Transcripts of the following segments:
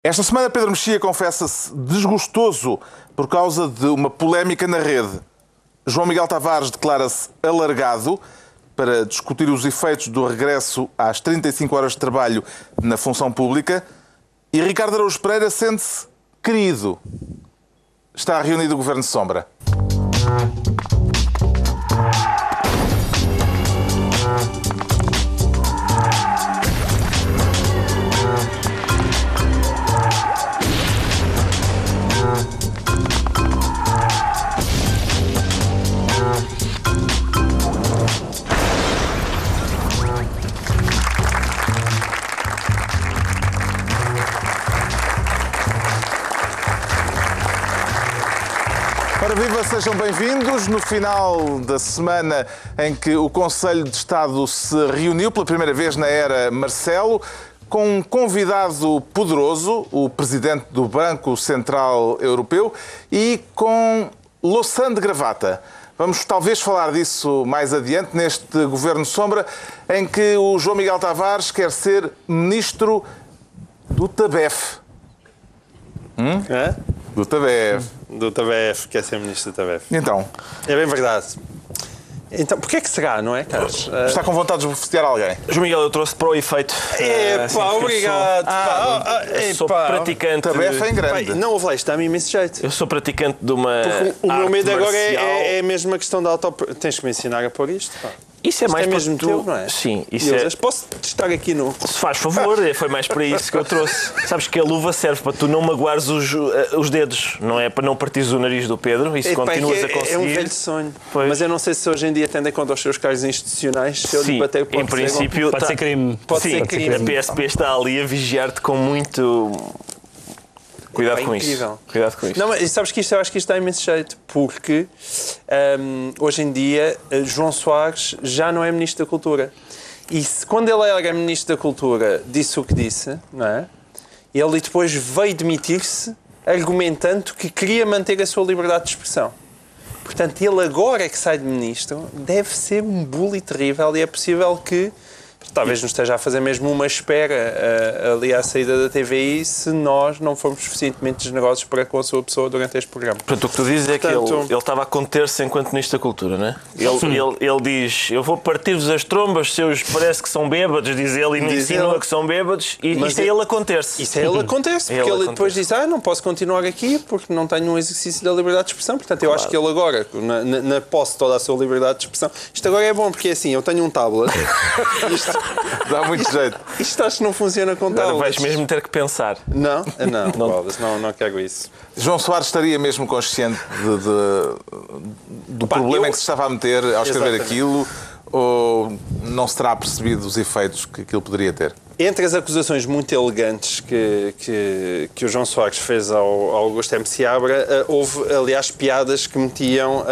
Esta semana Pedro Mexia confessa-se desgostoso por causa de uma polémica na rede. João Miguel Tavares declara-se alargado para discutir os efeitos do regresso às 35 horas de trabalho na função pública e Ricardo Araújo Pereira sente-se querido. Está reunido o Governo de Sombra. Ora viva, sejam bem-vindos. No final da semana em que o Conselho de Estado se reuniu pela primeira vez na era Marcelo, com um convidado poderoso, o Presidente do Banco Central Europeu, e com louçã de gravata. Vamos talvez falar disso mais adiante, neste Governo Sombra, em que o João Miguel Tavares quer ser Ministro do TABEF. Do TABEF. Do TABEF, quer ser Ministro do TABEF. Então? É bem verdade. Então, porquê é que será, não é, Carlos? Está com vontade de esbofetear alguém? João Miguel, eu trouxe para o efeito. Obrigado. Eu sou praticante. TABEF é em grande. Não, houve lá, isto dá-me imenso jeito. Eu sou praticante de uma. O meu medo agora é marcial. mesmo a questão da Tens que me ensinar a pôr isto. Pá. Isso é mais é para mesmo tu... teu, não é? Sim, isso é. Posso estar aqui no. Se faz favor, foi mais para isso que eu trouxe. Sabes que a luva serve para tu não magoares os dedos, não é para não partires o nariz do Pedro, e se continuas a conseguir. É um velho sonho. Pois. Mas eu não sei se hoje em dia, tendo em conta os seus cargos institucionais, se eu lhe bater em princípio, pode ser crime. Pode ser crime. A PSP está ali a vigiar-te com muito. Cuidado com isso. Cuidado com isso. Não, mas sabes que eu acho que isto dá imenso jeito, porque hoje em dia João Soares já não é Ministro da Cultura. E quando ele era Ministro da Cultura, disse o que disse, não é? Ele depois veio demitir-se argumentando que queria manter a sua liberdade de expressão. Portanto, ele agora é que sai de Ministro, deve ser um bully terrível e é possível que talvez nos esteja a fazer mesmo uma espera ali à saída da TVI se nós não formos suficientemente generosos para com a sua pessoa durante este programa. Portanto, o que tu dizes é que ele estava a conter-se enquanto Ministro da Cultura, não é? Ele diz, eu vou partir-vos as trombas, seus parece que são bêbados, diz ele, e me insinua que são bêbados, e isto é ele a conter-se. Isso é ele a conter-se, porque ele depois diz, não posso continuar aqui porque não tenho um exercício da liberdade de expressão. Portanto, eu acho que ele agora, na posse de toda a sua liberdade de expressão, isto agora é bom, porque é assim, eu tenho um tablet, Dá muito jeito. Isto acho que não funciona com tablets. Agora vais mesmo ter que pensar. Não quero isso. João Soares estaria mesmo consciente do problema em que se estava a meter ao escrever aquilo, ou não se terá percebido os efeitos que aquilo poderia ter? Entre as acusações muito elegantes que o João Soares fez ao Augusto M. Seabra, houve, aliás, piadas que metiam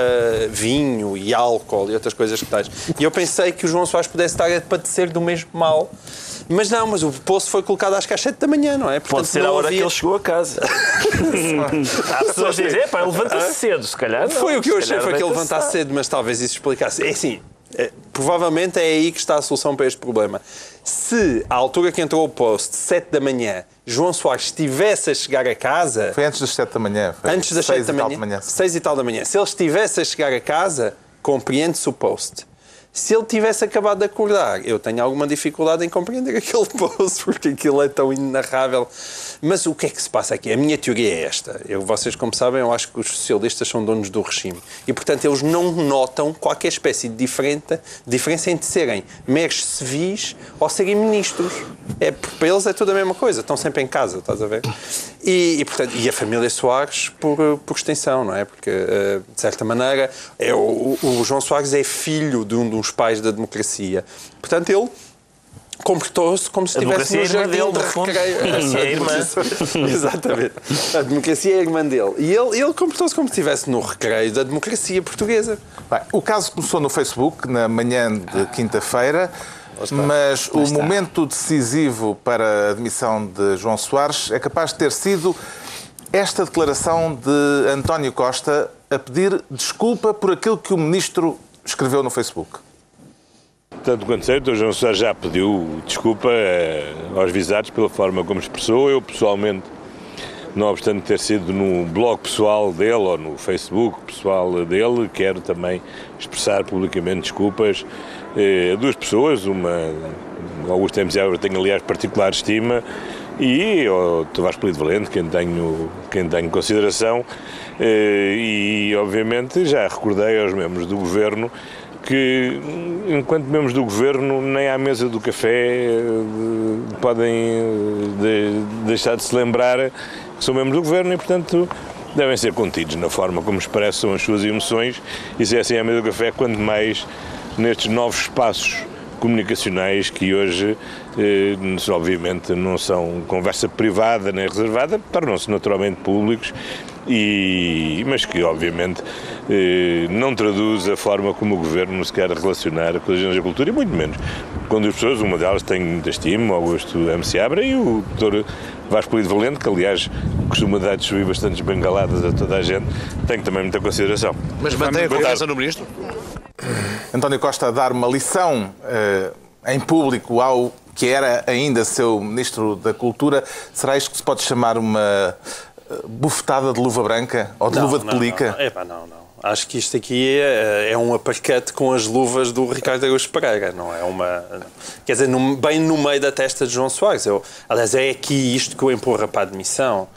vinho e álcool e outras coisas que tais. E eu pensei que o João Soares pudesse estar a padecer do mesmo mal. Mas não, mas o poço foi colocado às 7 da manhã, não é? Portanto, pode ser a hora que ele chegou a casa. Há pessoas que dizem, ele levanta-se cedo, se calhar. Foi o que eu achei, foi que ele levantasse cedo, mas talvez isso explicasse. É assim, provavelmente é aí que está a solução para este problema. Se, à altura que entrou o post, 7 da manhã, João Soares estivesse a chegar a casa... Foi antes das 7 da manhã. Foi antes das 7 da manhã. 6 e tal da manhã. Se ele estivesse a chegar a casa, compreende-se o post. Se ele tivesse acabado de acordar, eu tenho alguma dificuldade em compreender aquele post, porque aquilo é tão inenarrável. Mas o que é que se passa aqui? A minha teoria é esta. Vocês, como sabem, eu acho que os socialistas são donos do regime. E, portanto, eles não notam qualquer espécie de diferença entre serem meros civis ou serem ministros. Para eles é tudo a mesma coisa. Estão sempre em casa, estás a ver? Portanto, a família Soares, por extensão, não é? Porque, de certa maneira, o João Soares é filho de um dos pais da democracia. Portanto, ele comportou-se como se estivesse no jardim de recreio. É a irmã. Exatamente. A democracia é a irmã dele. E ele comportou-se como se estivesse no recreio da democracia portuguesa. Bem, o caso começou no Facebook, na manhã de quinta-feira, mas o momento decisivo para a admissão de João Soares é capaz de ter sido esta declaração de António Costa a pedir desculpa por aquilo que o ministro escreveu no Facebook. Tanto quanto sei, o Dr. João Soares já pediu desculpa aos visados pela forma como expressou. Eu, pessoalmente, não obstante ter sido no blog pessoal dele ou no Facebook pessoal dele, quero também expressar publicamente desculpas a duas pessoas, Augusto M. Seabra tenho aliás particular estima, e ao Vasco Polido Valente, quem tenho consideração, e obviamente já recordei aos membros do Governo que, enquanto membros do Governo, nem à mesa do café podem deixar de se lembrar que são membros do Governo e, portanto, devem ser contidos na forma como expressam as suas emoções, e se é assim à mesa do café, quanto mais nestes novos espaços comunicacionais que hoje, obviamente, não são conversa privada nem reservada, tornam-se naturalmente públicos, mas que, obviamente, não traduz a forma como o Governo se quer relacionar com as agências da cultura, e muito menos com duas pessoas. Uma delas tem muita estima, Augusto M. Seabra, e o Dr. Vasco Polido Valente, que aliás costuma dar de subir bastantes bengaladas a toda a gente, tem também muita consideração. Mas mantém a confiança no Ministro? António Costa a dar uma lição em público ao que era ainda seu Ministro da Cultura, será isto que se pode chamar uma bufetada de luva branca ou de luva de pelica? Não. Acho que isto aqui é um aparcate com as luvas do Ricardo Araújo Pereira, não é uma... Quer dizer, bem no meio da testa de João Soares. Aliás, é aqui isto que o empurra para a admissão.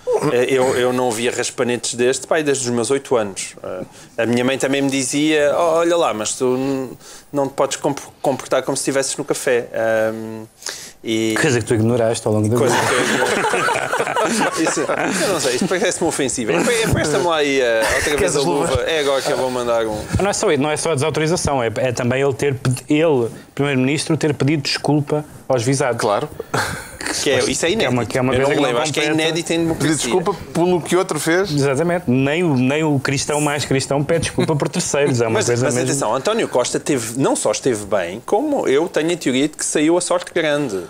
Eu não via raspanetes desde os meus 8 anos. A minha mãe também me dizia, olha lá, mas tu não te podes comportar como se estivesses no café. Coisa que tu ignoraste ao longo da vida. Isso, eu não sei, isto parece-me ofensivo. Empresta-me lá aí outra vez a luva. É agora que eu vou mandar um... Não é só a desautorização, é também ele, Primeiro-Ministro, ter pedido desculpa aos visados. Claro. Isso é inédito. Eu não me lembro, acho que é inédito em democracia. Pedir desculpa pelo que outro fez. Exatamente. Nem o cristão mais cristão pede desculpa por terceiros. É uma coisa mas mesmo... atenção, António Costa não só esteve bem, como eu tenho a teoria de que saiu a sorte grande.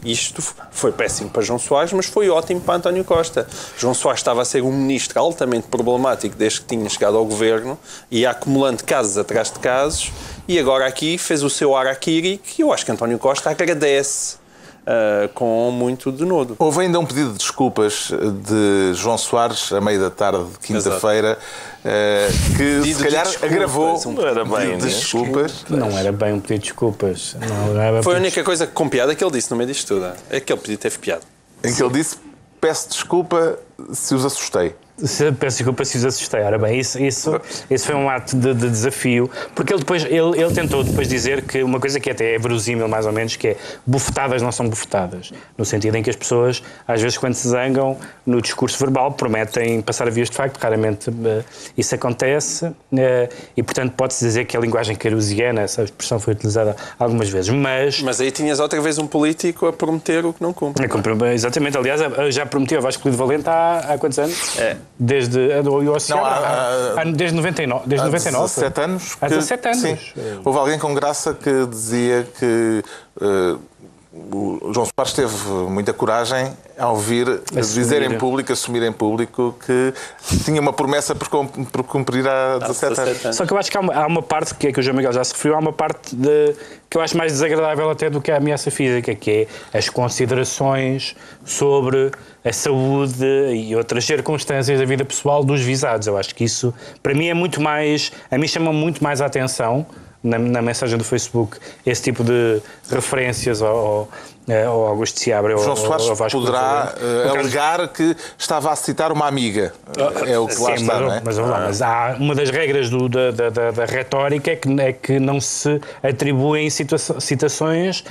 Isto foi péssimo para João Soares, mas foi ótimo para António Costa. João Soares estava a ser um ministro altamente problemático desde que tinha chegado ao governo, ia acumulando casos atrás de casos, e agora aqui fez o seu harakiri, que eu acho que António Costa agradece com muito denodo. Houve ainda um pedido de desculpas de João Soares a meio da tarde de quinta-feira, que se calhar agravou. Não era bem de desculpas. Não era bem um pedido de desculpas. Foi a única coisa com piada que ele disse no meio disto tudo. É que ele pedido teve piada. Em que ele disse, peço desculpa se os assustei. Peço desculpa se os assustei. Ora bem, isso foi um ato de desafio, porque ele tentou depois dizer que uma coisa que até é verosímil, mais ou menos, que é bufetadas não são bufetadas, no sentido em que as pessoas, às vezes, quando se zangam, no discurso verbal, prometem passar a vias de facto, raramente isso acontece, e, portanto, pode-se dizer que a linguagem carusiana, essa expressão foi utilizada algumas vezes, mas aí tinhas outra vez um político a prometer o que não cumpre. Exatamente, aliás, já prometeu a Vasco Polido Valente há quantos anos? Desde 99. Desde 99. 17 anos. Há 17 anos. Sim. Houve alguém com graça que dizia que o João Soares teve muita coragem ao vir dizer em público, assumir em público que tinha uma promessa por cumprir há 17 anos. Só que eu acho que há uma parte que o João Miguel já se referiu, há uma parte que eu acho mais desagradável até do que a ameaça física, que é as considerações sobre a saúde e outras circunstâncias da vida pessoal dos visados. Eu acho que isso, para mim, a mim chama muito mais a atenção na mensagem do Facebook esse tipo de referências ao Augusto Seabra. João Soares poderá alegar que estava a citar uma amiga. É o que lá está, não é? Mas há uma das regras da retórica é que não se atribuem citações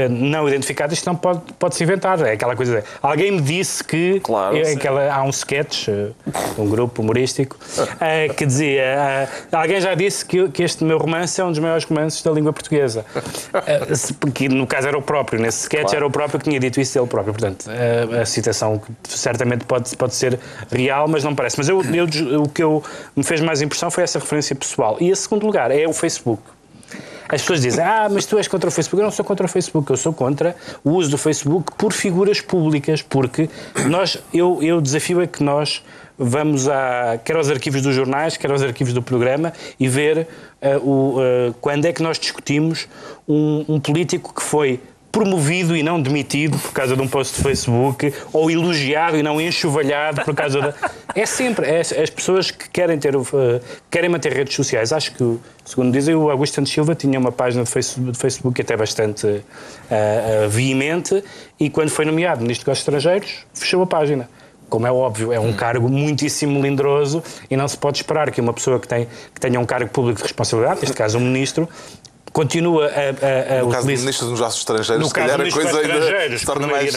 não identificadas que não pode-se inventar. É aquela coisa alguém me disse que... Claro, há um sketch, um grupo humorístico, que dizia alguém já disse que este meu romance é um dos maiores romances da língua portuguesa. Que no caso era o próprio, nesse sketch era o próprio que tinha dito isso ele próprio. Portanto, a citação certamente pode ser real, mas não parece. Mas o que me fez mais impressão foi essa referência pessoal. E, em segundo lugar, é o Facebook. As pessoas dizem, mas tu és contra o Facebook. Eu não sou contra o Facebook, eu sou contra o uso do Facebook por figuras públicas, porque o desafio é que nós vamos quer aos arquivos dos jornais, quer aos arquivos do programa e ver quando é que nós discutimos um político que foi promovido e não demitido por causa de um post de Facebook, ou elogiado e não enxovalhado por causa da... É sempre as pessoas que querem manter redes sociais. Acho que, segundo dizem, o Augusto Santos Silva tinha uma página de Facebook até bastante veemente, e quando foi nomeado Ministro dos Negócios Estrangeiros, fechou a página. Como é óbvio, é um cargo muitíssimo melindroso e não se pode esperar que uma pessoa que tenha um cargo público de responsabilidade, neste caso um ministro, continua a no caso do Ministro dos Negócios Estrangeiros, se calhar a coisa ainda se torna mais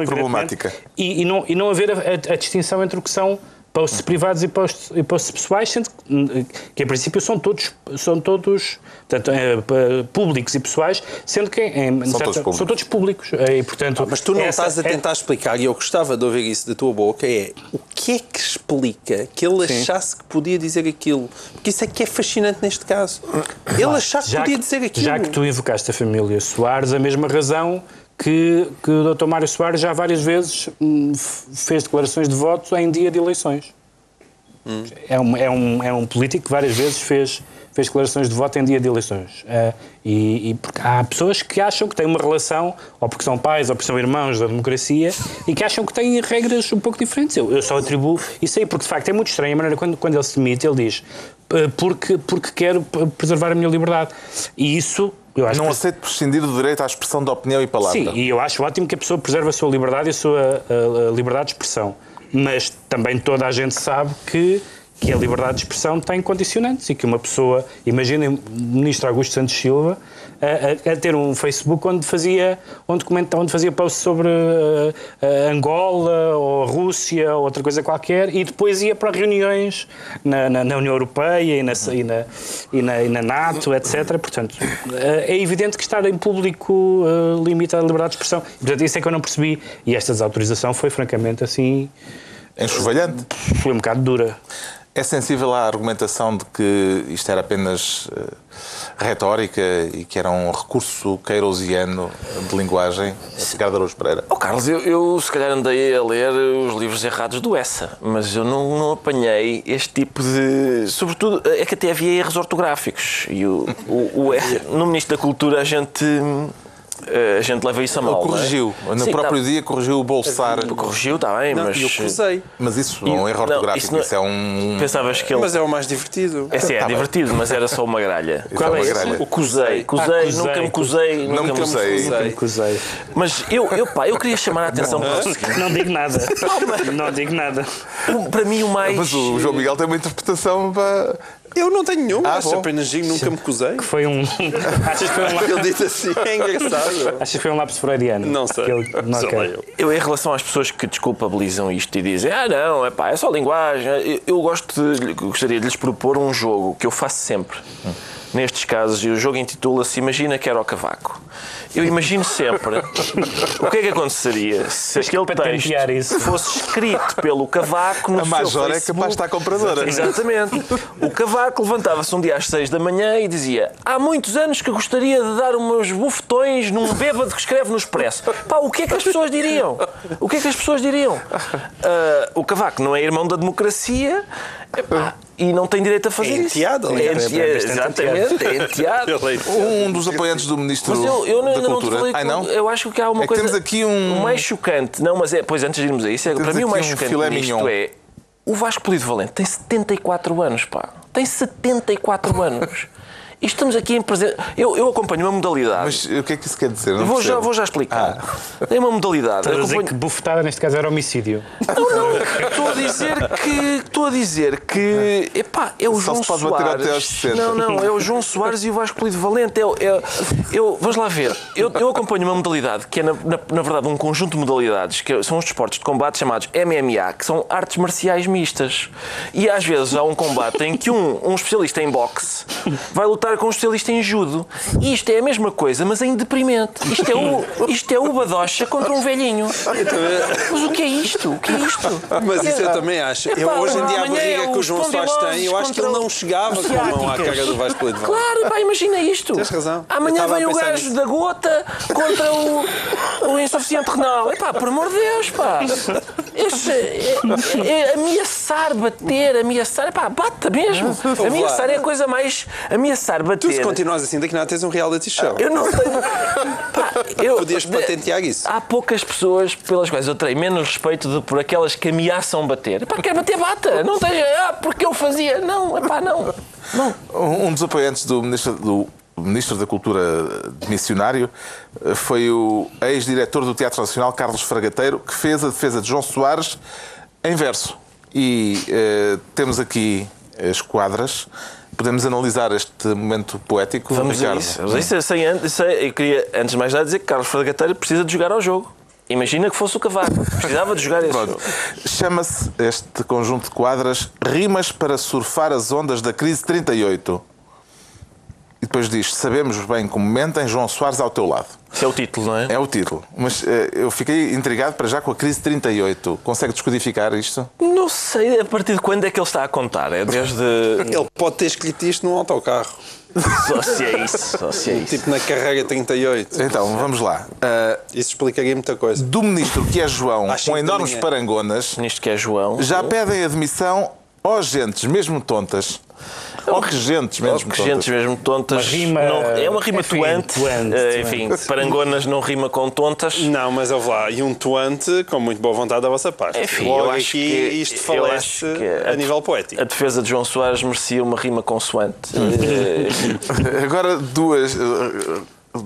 problemática. E não haver a distinção entre o que são posts privados e posts pessoais, sendo que em princípio são todos portanto, públicos e pessoais, sendo que são todos públicos. E, portanto, mas tu não estás a tentar explicar, e eu gostava de ouvir isso da tua boca, o que é que explica que ele achasse que podia dizer aquilo? Porque isso é que é fascinante neste caso. Ele achar que podia dizer aquilo. Já que tu invocaste a família Soares, a mesma razão que o Dr. Mário Soares já várias vezes fez declarações de voto em dia de eleições. É um político que várias vezes fez declarações de voto em dia de eleições. Porque há pessoas que acham que têm uma relação, ou porque são pais, ou porque são irmãos da democracia, e que acham que têm regras um pouco diferentes. Eu só atribuo isso aí, porque de facto é muito estranho a maneira quando ele se demite, ele diz porque quero preservar a minha liberdade. E isso... Não aceito prescindir do direito à expressão de opinião e palavra. Sim, e eu acho ótimo que a pessoa preserve a sua liberdade e a sua liberdade de expressão. Mas também toda a gente sabe que a liberdade de expressão tem condicionantes e que uma pessoa... Imaginem o Ministro Augusto Santos Silva a ter um Facebook onde fazia posts sobre Angola ou a Rússia ou outra coisa qualquer, e depois ia para reuniões na União Europeia e na NATO, etc. Portanto, é evidente que estar em público limita a liberdade de expressão. Portanto, isso é que eu não percebi. E esta desautorização foi, francamente, assim... Enxovalhante? Foi um bocado dura. É sensível à argumentação de que isto era apenas retórica e que era um recurso queirosiano de linguagem? Ricardo Araújo Pereira. Carlos, eu se calhar andei a ler os livros errados do Essa, mas eu não apanhei este tipo de... Sobretudo, é que até havia erros ortográficos. E no Ministro da Cultura a gente leva isso a mal. Ele corrigiu. No próprio dia corrigiu o bolsar. Corrigiu, está bem, mas... Eu cruzei. Mas isso é um erro ortográfico. Isso é um... Pensavas que ele... Mas é o mais divertido. É divertido, mas era só uma gralha. Qual é isso? O cozei. Nunca me cozei. Não me cozei. Mas eu queria chamar a atenção para o seguinte. Não digo nada. Não digo nada. Para mim o mais... Mas o João Miguel tem uma interpretação para... Eu não tenho nenhuma, apenas digo, nunca me cozei. Que foi um... Achas que foi um lápis... Ele disse assim, é engraçado. Achas que foi um lápis freudiano? Não sei. Eu, em relação às pessoas que desculpabilizam isto e dizem não, é só linguagem, eu gostaria de lhes propor um jogo que eu faço sempre. Nestes casos, e o jogo intitula-se Imagina que era o cavaco. Eu imagino sempre o que é que aconteceria se aquele texto fosse escrito pelo Cavaco no seu Facebook. A Major é capaz de estar compradora. Exatamente. O Cavaco levantava-se um dia às 6 da manhã e dizia: há muitos anos que gostaria de dar umas bufetões num bêbado que escreve no Expresso. O que é que as pessoas diriam? O que é que as pessoas diriam? O Cavaco não é irmão da democracia. E não tem direito a fazer isso. Exatamente, é enteado. Um dos apoiantes do Ministro da Cultura. Eu acho que há uma coisa... Temos aqui um... O mais chocante... Não, mas pois antes de irmos a isso, para mim o mais chocante nisto é... O Vasco Polido Valente tem 74 anos, pá. Tem 74 anos. E estamos aqui em presença... Eu acompanho uma modalidade... Mas o que é que isso quer dizer? Vou já explicar. Tem uma modalidade... Estás a dizer que bufetada neste caso era homicídio. Não. Estou a dizer que... é o João Soares. Não. É o João Soares e o Vasco Polido Valente. Vamos lá ver. Eu acompanho uma modalidade que é, na verdade, um conjunto de modalidades, que são os desportos de combate chamados MMA, que são artes marciais mistas. E às vezes há um combate em que um especialista em boxe vai lutar com um especialista em judo. E isto é a mesma coisa, mas em deprimente. Isto é o Badocha contra um velhinho. Mas o que é isto? Mas isso eu também acho. Hoje em dia a barriga que o João Soares tem, eu acho que ele não chegava com a mão à cara do Vasco Polido Valente. Claro, imagina isto. Tens razão. Amanhã vem o gajo da gota contra o insuficiente renal. Por amor de Deus, pá. Ameaçar, bater, bata mesmo. Ameaçar é a coisa mais... Ameaçar, bater... Tu, se continuas assim, daqui a nada tens um reality show. Eu não tenho... Podias patentear isso. Há poucas pessoas pelas quais eu terei menos respeito por aquelas que ameaçam bater. Epá, quer bater, bata. Não tem... porque eu fazia. Não, epá, não. Um dos apoiantes do Ministro da Cultura missionário foi o ex-diretor do Teatro Nacional, Carlos Fragateiro, que fez a defesa de João Soares em verso. E temos aqui as quadras. Podemos analisar este momento poético, Vamos Ricardo? a isso. Eu queria, antes de mais nada, dizer que Carlos Fragateiro precisa de jogar ao jogo. Imagina que fosse o Cavaco. Precisava de jogar esse jogo. Chama-se este conjunto de quadras Rimas para surfar as ondas da crise 38. E depois diz: sabemos bem como mentem, João Soares ao teu lado. Esse é o título, não é? É o título. Mas eu fiquei intrigado para já com a crise 38. Consegue descodificar isto? Não sei a partir de quando é que ele está a contar. É desde... Ele pode ter escrito isto num autocarro. Só se é isso. Tipo na carrega 38. Então, vamos lá. Isso explicaria muita coisa. Do ministro que é João, Às com 5 da enormes manhã. parangonas, Nisto que é João. já pedem admissão aos gentes mesmo tontas. Ou regentes mesmo tontas. Regentes mesmo tontas. Uma rima... É uma rima enfim, tuante. Enfim, parangonas não rima com tontas. Não, mas eu vou lá. E um tuante com muito boa vontade da vossa parte. Enfim, logo eu acho aqui que- isto eu falece acho que a nível poético. A defesa de João Soares merecia uma rima consoante. Agora duas...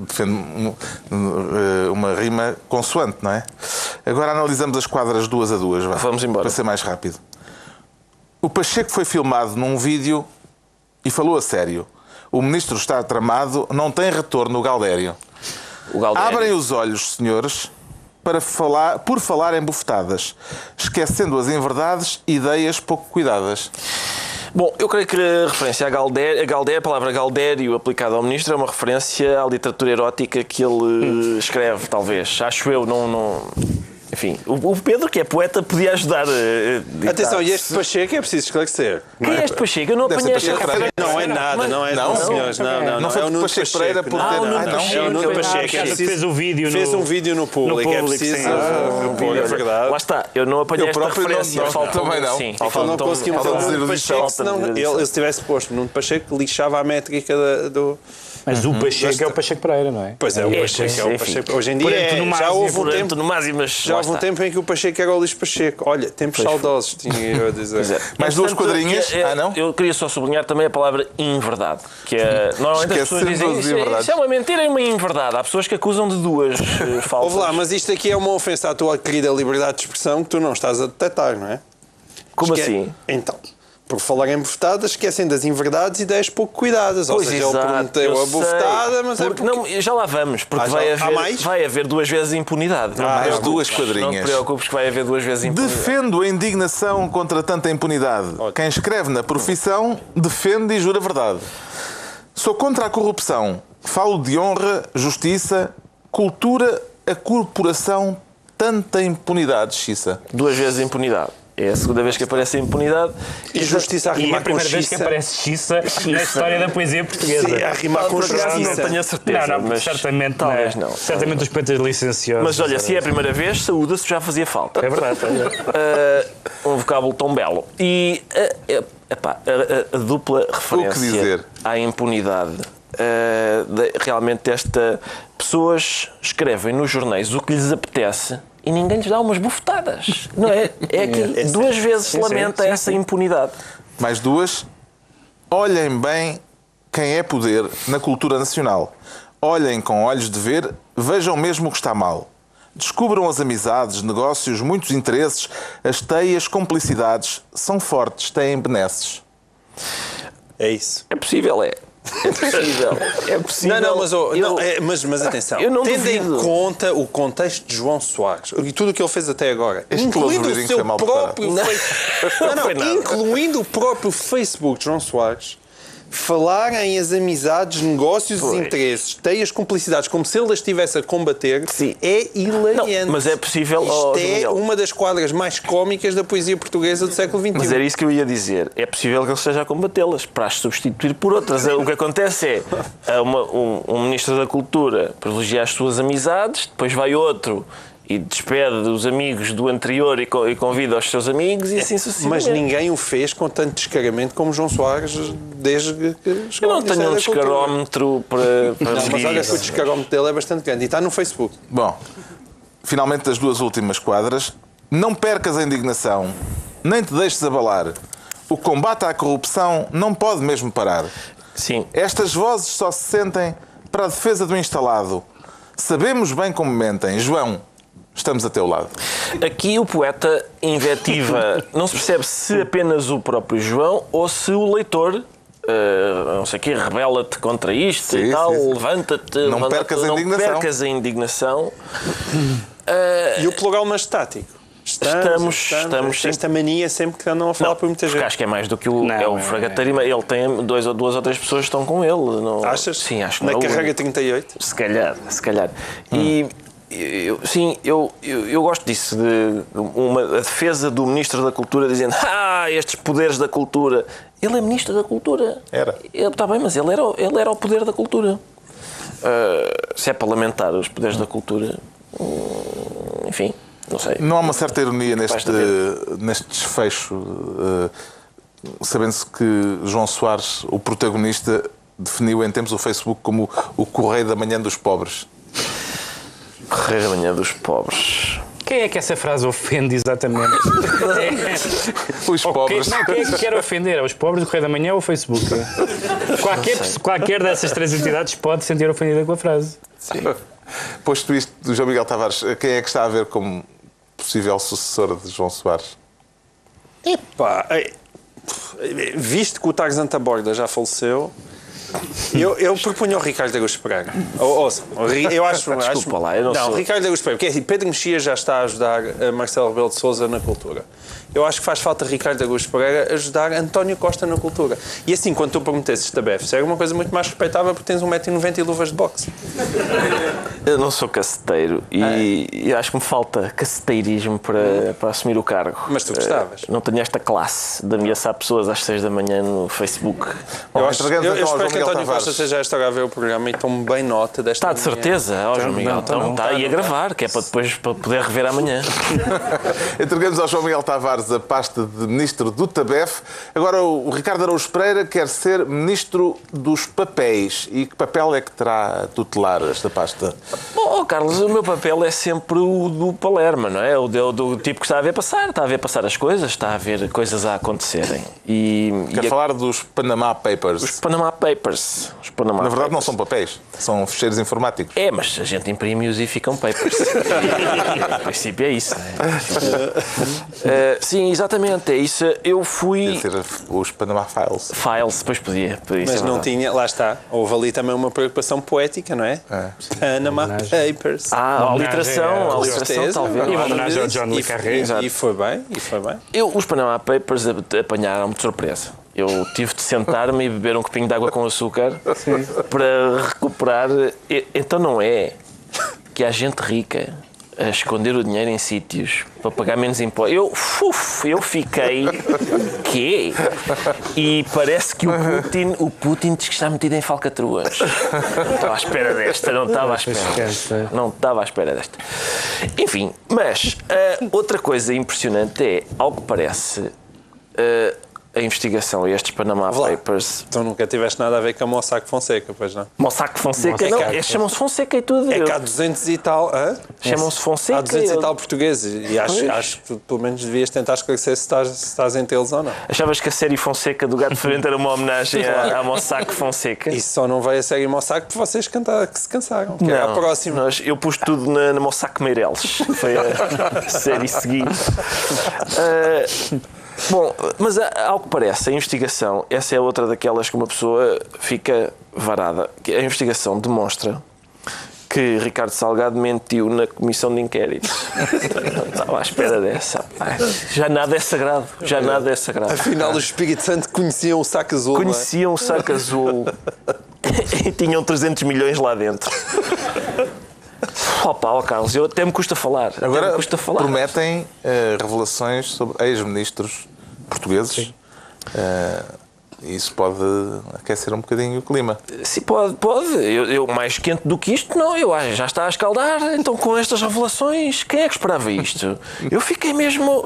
defendo uma rima consoante, não é? Agora analisamos as quadras duas a duas. Vamos embora. Para ser mais rápido. O Pacheco foi filmado num vídeo e falou a sério. O ministro está tramado, não tem retorno no Galdério. O Galdério. Abrem os olhos, senhores, por falar em bufetadas, esquecendo as inverdades e ideias pouco cuidadas. Bom, eu creio que a referência a palavra Galdério aplicada ao ministro é uma referência à literatura erótica que ele escreve, talvez. Acho eu, não... Enfim, o Pedro, que é poeta, podia ajudar. Atenção, e este Pacheco é preciso esclarecer. Quem é este Pacheco? Eu não Deve ser apanhei esta Pacheco referência. Não é nada, não é, Não? senhores. Não foi é o por Nuno Pacheco Pereira por ter... Ah, o Nuno não? Pacheco. É o Nuno Ah, Pacheco. acho que fez o vídeo Fez um vídeo no público. É preciso sim. pôr a verdade. Lá está, eu não apanhei Eu esta próprio referência. não, Falta também não. Sim, Então não falta conseguimos falta falar dizer do o Pacheco, edição. senão ele se tivesse posto Nuno Pacheco, lixava a métrica do... Mas o Pacheco é o Pacheco Pereira, não é? Pois é, o Pacheco é o enfim. Pacheco. Hoje em dia já houve um tempo... no máximo, mas Já lá houve um está. tempo em que o Pacheco era o Luís Pacheco. Olha, tempos saudosos, tinha eu a dizer. Pois é. Mais duas Entretanto, quadrinhas? Não? Eu queria só sublinhar também a palavra inverdade. Que é, normalmente as pessoas Esquecemos dizem as inverdades. isso é uma mentira e uma inverdade. Há pessoas que acusam de duas falsas. Ouve lá, mas isto aqui é uma ofensa à tua querida liberdade de expressão que tu não estás a detectar, não é? Como Esque- assim? Então, por falar em bufetadas, esquecem das inverdades e ideias pouco cuidadas. Ou seja, ele prometeu eu a bufetada, sei. mas Porque, é porque... não, já lá vamos, porque há mais? vai haver duas vezes impunidade. Não mais te duas preocupes, quadrinhas. Não te preocupes que vai haver duas vezes impunidade. Defendo a indignação contra tanta impunidade. Quem escreve na profissão defende e jura a verdade. Sou contra a corrupção. Falo de honra, justiça, cultura, a corporação, tanta impunidade, Xissa. Duas vezes impunidade. É a segunda vez que aparece a impunidade. E justiça a E é rimar a com primeira vez que xiça. aparece Xissa na história da poesia portuguesa. Sim, a rimar com Por acaso não justiça. tenho a certeza. Não, mas certamente talvez não. Certamente os poetas licenciosos. Mas olha, se é a primeira vez, saúda-se, já fazia falta. É verdade. Um vocábulo tão belo. E a dupla referência dizer? à impunidade. Realmente pessoas escrevem nos jornais o que lhes apetece e ninguém lhes dá umas bufetadas, não é? É que duas vezes se lamenta essa impunidade. Mais duas. Olhem bem quem é poder na cultura nacional. Olhem com olhos de ver, vejam mesmo o que está mal. Descubram as amizades, negócios, muitos interesses, as teias, complicidades. São fortes, têm benesses. É isso. É possível, é. É possível. É possível. Mas atenção, eu não tendo duvido. em conta o contexto de João Soares e tudo o que ele fez até agora, Este incluindo close reading o seu foi mal próprio Não. Facebook, foi nada. incluindo o próprio Facebook de João Soares, falar em as amizades, negócios e interesses, teias cumplicidades, como se ele as estivesse a combater, Sim. é hilariante. Não, mas é possível, Isto é Miguel. uma das quadras mais cómicas da poesia portuguesa do século XXI. Mas era isso que eu ia dizer. É possível que ele esteja a combatê-las para as substituir por outras. O que acontece é um Ministro da Cultura privilegia as suas amizades, depois vai outro e despede os amigos do anterior e convida os seus amigos e assim sucessivamente. Mas ninguém o fez com tanto descaramento como João Soares desde que chegou. Eu não tenho um descarómetro para mas olha que o descarómetro dele é bastante grande e está no Facebook. Bom, finalmente as duas últimas quadras. Não percas a indignação, nem te deixes abalar. O combate à corrupção não pode mesmo parar. Sim. Estas vozes só se sentem para a defesa do instalado. Sabemos bem como mentem. João, estamos a teu lado. Aqui o poeta invetiva, não se percebe se apenas o próprio João ou se o leitor, não sei o quê, rebela-te contra isto e tal, levanta-te. Não percas a indignação. E o plural majestático? Estamos. Esta mania sempre que andam a falar por muita gente. Acho que é mais do que o Fragateiro. Ele tem duas ou três pessoas que estão com ele. Não... Achas? Sim, acho que na não. carrega 38? Se calhar. E eu gosto disso, a defesa do Ministro da Cultura dizendo estes poderes da cultura. Ele é Ministro da Cultura. Era. Está bem, mas ele era o poder da cultura. Se é para lamentar os poderes da cultura, enfim... Não sei. Não há uma certa ironia neste desfecho, sabendo-se que João Soares, o protagonista, definiu em tempos o Facebook como o Correio da Manhã dos Pobres. Correio da Manhã dos Pobres. Quem é que essa frase ofende exatamente? Os pobres. Quem é que quer ofender? Os pobres do Correio da Manhã ou o Facebook? Qualquer dessas três entidades pode se sentir ofendida com a frase. Sim. Posto isto do João Miguel Tavares, quem é que está a ver como possível sucessor de João Soares? Epá, visto que o Tarzan Taborda já faleceu, eu propunho ao Ricardo Araújo Pereira. Eu acho... Desculpa lá, eu não sou... Ricardo Araújo Pereira, porque Pedro Mexia já está a ajudar a Marcelo Rebelo de Sousa na cultura. Eu acho que faz falta Ricardo Araújo Pereira ajudar António Costa na cultura. E assim, quando tu prometesses esta BF, era uma coisa muito mais respeitável porque tens 1,90 m e luvas de boxe. Eu não sou caceteiro e acho que me falta caceteirismo para assumir o cargo. Mas tu gostavas. Não tenho esta classe de ameaçar pessoas às 6 da manhã no Facebook. Eu espero que António Costa seja a estar a ver o programa e tome bem nota desta Está de certeza, João Miguel. Está aí a gravar, que é para depois poder rever amanhã. Entregamos ao João Miguel Tavares a pasta de Ministro do TABEF. Agora o Ricardo Araújo Pereira quer ser Ministro dos Papéis. E que papel é que terá a tutelar esta pasta? Bom, Carlos, o meu papel é sempre o do Palermo, não é? O do tipo que está a ver passar as coisas, está a ver coisas a acontecerem. Quer falar dos Panama Papers? Os Panama Papers. Na verdade não são papéis, são ficheiros informáticos. É, mas a gente imprime-os e ficam papers. No princípio é isso. Sim, exatamente, é isso. Eu fui... Podia ser os Panama Files. Depois podia mas não tinha, lá está. Houve ali também uma preocupação poética, não é? Panama Papers. A literação talvez. E uma homenagem ao John Le Carré. E foi bem. Os Panama Papers apanharam-me de surpresa. Eu tive de sentar-me e beber um copinho de água com açúcar para recuperar. Então não é que há gente rica a esconder o dinheiro em sítios para pagar menos impostos. Eu fiquei... Quê? E parece que o Putin diz que está metido em falcatruas. Não estava à espera desta. Não estava à espera desta. Enfim, mas outra coisa impressionante é, ao que parece... a investigação e estes Panama Papers... Então nunca tiveste nada a ver com a Mossack Fonseca, pois não? Mossack Fonseca? Não, chamam-se Fonseca e tudo. É que há 200 e tal... Chamam-se Fonseca. Há 200 e tal portugueses. E acho que pelo menos devias tentar esclarecer se estás entre eles ou não. Achavas que a série Fonseca do Gato Frente era uma homenagem à Mossack Fonseca? Isso só não veio a série Mossack porque vocês que se cansaram. Que era a próxima. Eu pus tudo na Mossack Meireles. Foi a série seguinte. Bom, mas ao que parece, a investigação, essa é outra daquelas que uma pessoa fica varada. A investigação demonstra que Ricardo Salgado mentiu na comissão de inquérito. Não estava à espera dessa. Já nada é sagrado. Afinal, o Espírito Santo conheciam o saco azul. Conheciam o saco azul e tinham 300 milhões lá dentro. Carlos, até me custa falar. Agora prometem revelações sobre ex-ministros portugueses. isso pode aquecer um bocadinho o clima. Sim, pode. Eu mais quente do que isto, não. Eu acho já está a escaldar. Então, com estas revelações, quem é que esperava isto? Eu fiquei mesmo...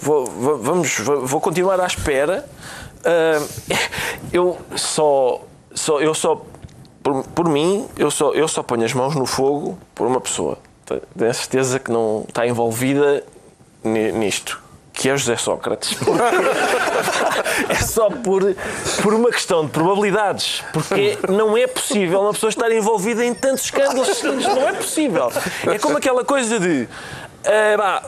Vou continuar à espera. Por mim, eu só ponho as mãos no fogo por uma pessoa. Tenho certeza que não está envolvida nisto, que é José Sócrates. É só por uma questão de probabilidades. Porque não é possível uma pessoa estar envolvida em tantos escândalos. Não é possível. É como aquela coisa de...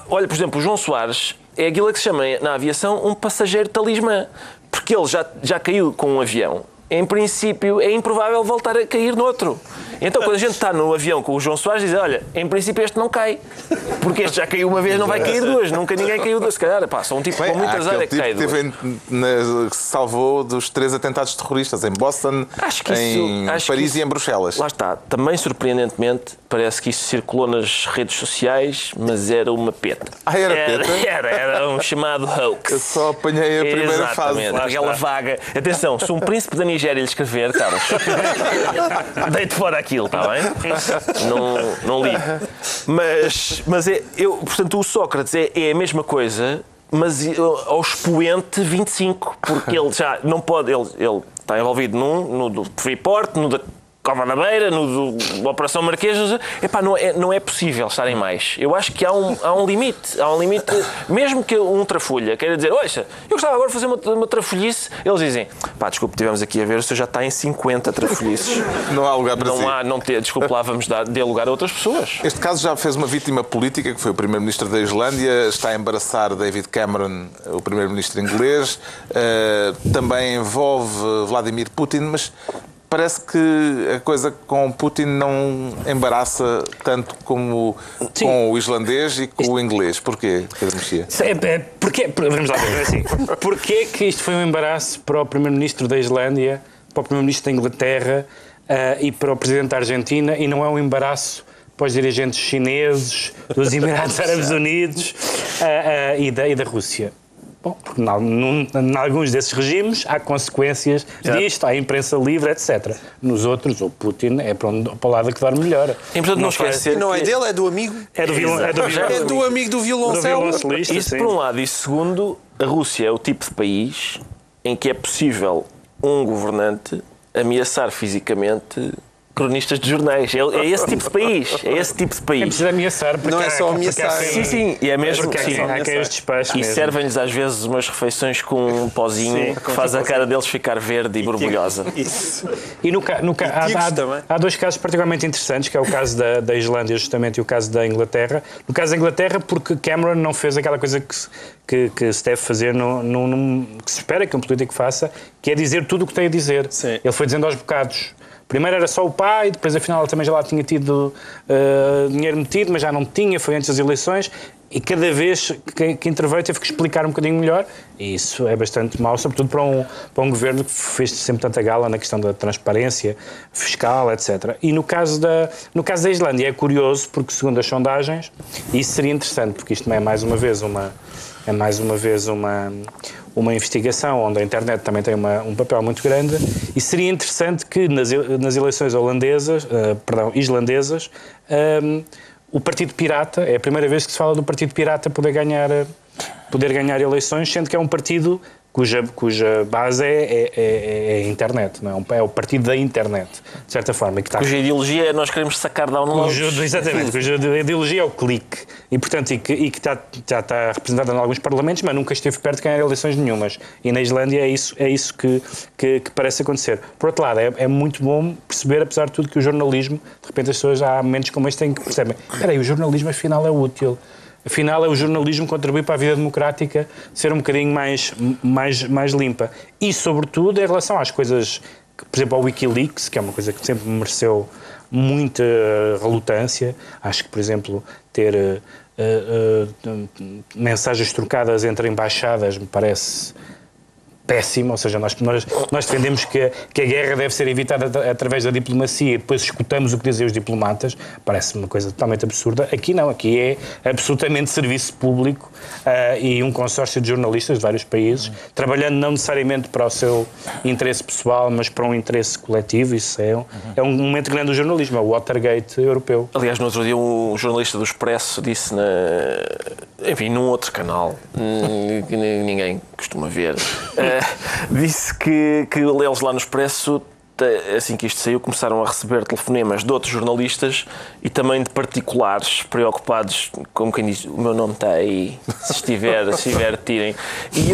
olha, por exemplo, o João Soares é aquilo que se chama na aviação um passageiro talismã. Porque ele já caiu com um avião. Em princípio, é improvável voltar a cair noutro. Então, quando a gente está no avião com o João Soares, diz: olha, em princípio este não cai. Porque este já caiu uma vez, não vai cair duas. Nunca ninguém caiu duas. Se calhar, só um tipo com muito azar é que cai duas. Que se salvou dos 3 atentados terroristas em Boston, em Paris e em Bruxelas. Lá está. Também, surpreendentemente, parece que isso circulou nas redes sociais, mas era uma peta. Era peta? Era um chamado hoax. Eu só apanhei a primeira fase. Aquela vaga. Atenção, se um príncipe da Nigéria lhe escrever, Carlos, deite fora aquilo, está bem? Não li. Mas portanto, o Sócrates é a mesma coisa, mas ao expoente 25, porque ele já não pode, ele está envolvido no do Freeport, no da Cova da Beira, da Operação Marquês. Não é possível estarem mais. Eu acho que há um limite. Há um limite, mesmo que um trafolha queira dizer: ouça, eu gostava agora de fazer uma trafolhice, eles dizem: desculpe, estivemos aqui a ver, o senhor já está em 50 trafolhices. Não há lugar para si. Desculpe lá, vamos dar lugar a outras pessoas. Este caso já fez uma vítima política, que foi o primeiro-ministro da Islândia, está a embaraçar David Cameron, o primeiro-ministro inglês, também envolve Vladimir Putin, mas parece que a coisa com Putin não embaraça tanto como com o islandês e com o inglês. Porquê, Pedro Mexia? Vamos lá ver, assim. Porquê que isto foi um embaraço para o primeiro-ministro da Islândia, para o primeiro-ministro da Inglaterra e para o presidente da Argentina, e não é um embaraço para os dirigentes chineses, dos Emirados Árabes Unidos e da Rússia? Bom, porque em alguns desses regimes há consequências disto, há imprensa livre, etc. Nos outros, o Putin é para o lado que dorme melhor. É importante não esquecer. Não é dele, é do amigo. É do amigo do violoncelo. Isso por um lado. E segundo, a Rússia é o tipo de país em que é possível um governante ameaçar fisicamente cronistas de jornais. É esse tipo de país. É esse tipo de país. É preciso ameaçar. Não é só ameaçar. Sim. E é mesmo. Há quem os despache. E servem-lhes às vezes umas refeições com um pozinho que faz a cara deles ficar verde e borbulhosa. Isso. E há 2 casos particularmente interessantes, que é o caso da Islândia, justamente, e o caso da Inglaterra. No caso da Inglaterra, porque Cameron não fez aquela coisa que se deve fazer, que se espera que um político faça, que é dizer tudo o que tem a dizer. Sim. Ele foi dizendo aos bocados. Primeiro era só o pai, depois afinal ele também já lá tinha tido dinheiro metido, mas já não tinha, foi antes das eleições, e cada vez que interveio teve que explicar um bocadinho melhor, e isso é bastante mau, sobretudo para um governo que fez sempre tanta gala na questão da transparência fiscal, etc. E no caso da Islândia é curioso, porque segundo as sondagens, e isso seria interessante, porque isto é mais uma vez uma investigação onde a internet também tem um papel muito grande, e seria interessante que nas eleições islandesas o Partido Pirata, é a primeira vez que se fala do Partido Pirata poder ganhar eleições, sendo que é um partido cuja base é a internet, não é? É o partido da internet, de certa forma. Cuja ideologia é nós queremos sacar downloads. Exatamente, cuja ideologia é o clique. E, portanto, que já está representada em alguns parlamentos, mas nunca esteve perto de ganhar eleições nenhumas. E na Islândia é isso que parece acontecer. Por outro lado, é muito bom perceber, apesar de tudo, que o jornalismo, de repente as pessoas há momentos como este têm que perceber, o jornalismo afinal é útil. Afinal, é o jornalismo contribuir para a vida democrática ser um bocadinho mais limpa. E, sobretudo, em relação às coisas, por exemplo, ao Wikileaks, que é uma coisa que sempre mereceu muita relutância. Acho que, por exemplo, ter mensagens trocadas entre embaixadas me parece péssima, ou seja, nós defendemos que a guerra deve ser evitada através da diplomacia e depois escutamos o que dizem os diplomatas, parece uma coisa totalmente absurda. Aqui não, aqui é absolutamente serviço público e um consórcio de jornalistas de vários países, trabalhando não necessariamente para o seu interesse pessoal, mas para um interesse coletivo. Isso é um momento grande do jornalismo, é o Watergate europeu. Aliás, no outro dia um jornalista do Expresso disse, num outro canal, que ninguém costuma ver, disse que eles lá no Expresso, assim que isto saiu, começaram a receber telefonemas de outros jornalistas e também de particulares preocupados, como quem diz, o meu nome está aí, se estiver, tirem. E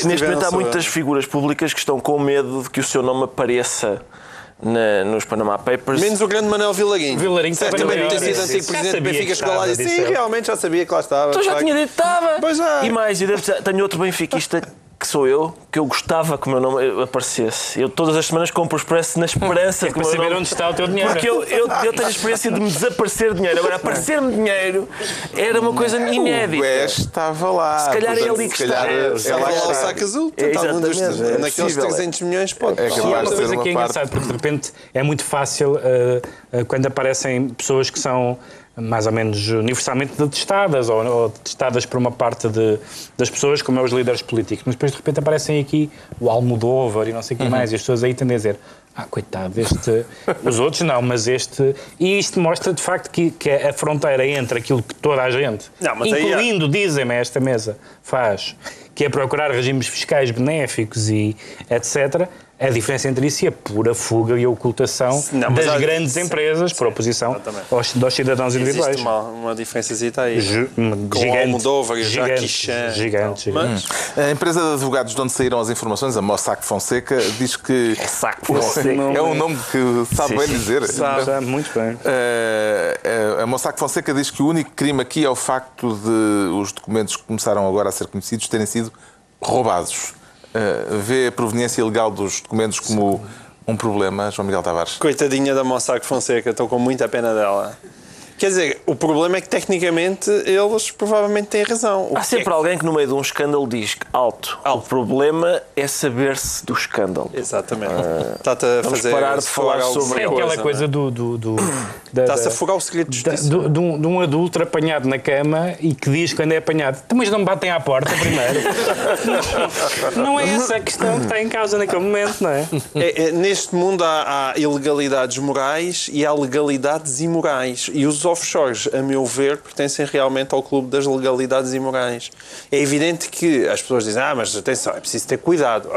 neste momento há muitas figuras públicas que estão com medo de que o seu nome apareça nos Panama Papers. Menos o grande Manuel Vilarinho. Certamente ter sido antigo presidente do Benfica, chegou lá e disse: sim, realmente já sabia que lá estava. Então já tinha dito que estava. Pois é. E mais, tenho outro benfiquista que sou eu, que eu gostava que o meu nome aparecesse. Eu todas as semanas compro o Expresso na esperança de que o meu nome... onde está o teu dinheiro. Porque eu tenho a experiência de me desaparecer dinheiro. Agora, aparecer-me dinheiro era uma coisa inédita. O BES estava lá. Se calhar é ali que está. Estava lá o saco azul. Naqueles 300 milhões pode. É uma coisa que é engraçada, porque de repente é muito fácil quando aparecem pessoas que são mais ou menos universalmente detestadas ou detestadas por uma parte das pessoas, como é os líderes políticos. Mas depois, de repente, aparecem aqui o Almodóvar e não sei o que mais, e as pessoas aí tendem a dizer: coitado, os outros não, mas este... E isto mostra, de facto, que a fronteira entre aquilo que toda a gente, incluindo, dizem-me, esta mesa, faz, que é procurar regimes fiscais benéficos e etc., a diferença entre isso e a pura fuga e a ocultação das grandes empresas por oposição aos cidadãos individuais. Existe uma diferençazita aí. Com o Almodóvar e o Jackie Chan. Gigante. A empresa de advogados de onde saíram as informações, a Mossack Fonseca, diz que... É um nome que sabe bem dizer. Sabe muito bem. A Mossack Fonseca diz que o único crime aqui é o facto de os documentos que começaram agora a ser conhecidos terem sido roubados. Vê a proveniência legal dos documentos como um problema, João Miguel Tavares? Coitadinha da Mossack Fonseca, estou com muita pena dela. Quer dizer, o problema é que tecnicamente eles provavelmente têm razão. Há sempre alguém que no meio de um escândalo diz alto. O problema é saber-se do escândalo. Exatamente. Está-te a fazer parar de falar sobre aquela coisa está-se a furar o segredo de justiça. De um adulto apanhado na cama e que diz quando é apanhado: mas não me batem à porta primeiro. Não é essa a questão que está em causa naquele momento, não é? Neste mundo há ilegalidades morais e há legalidades imorais. E os offshores, a meu ver, pertencem realmente ao clube das legalidades imorais. É evidente que as pessoas dizem: mas atenção, é preciso ter cuidado.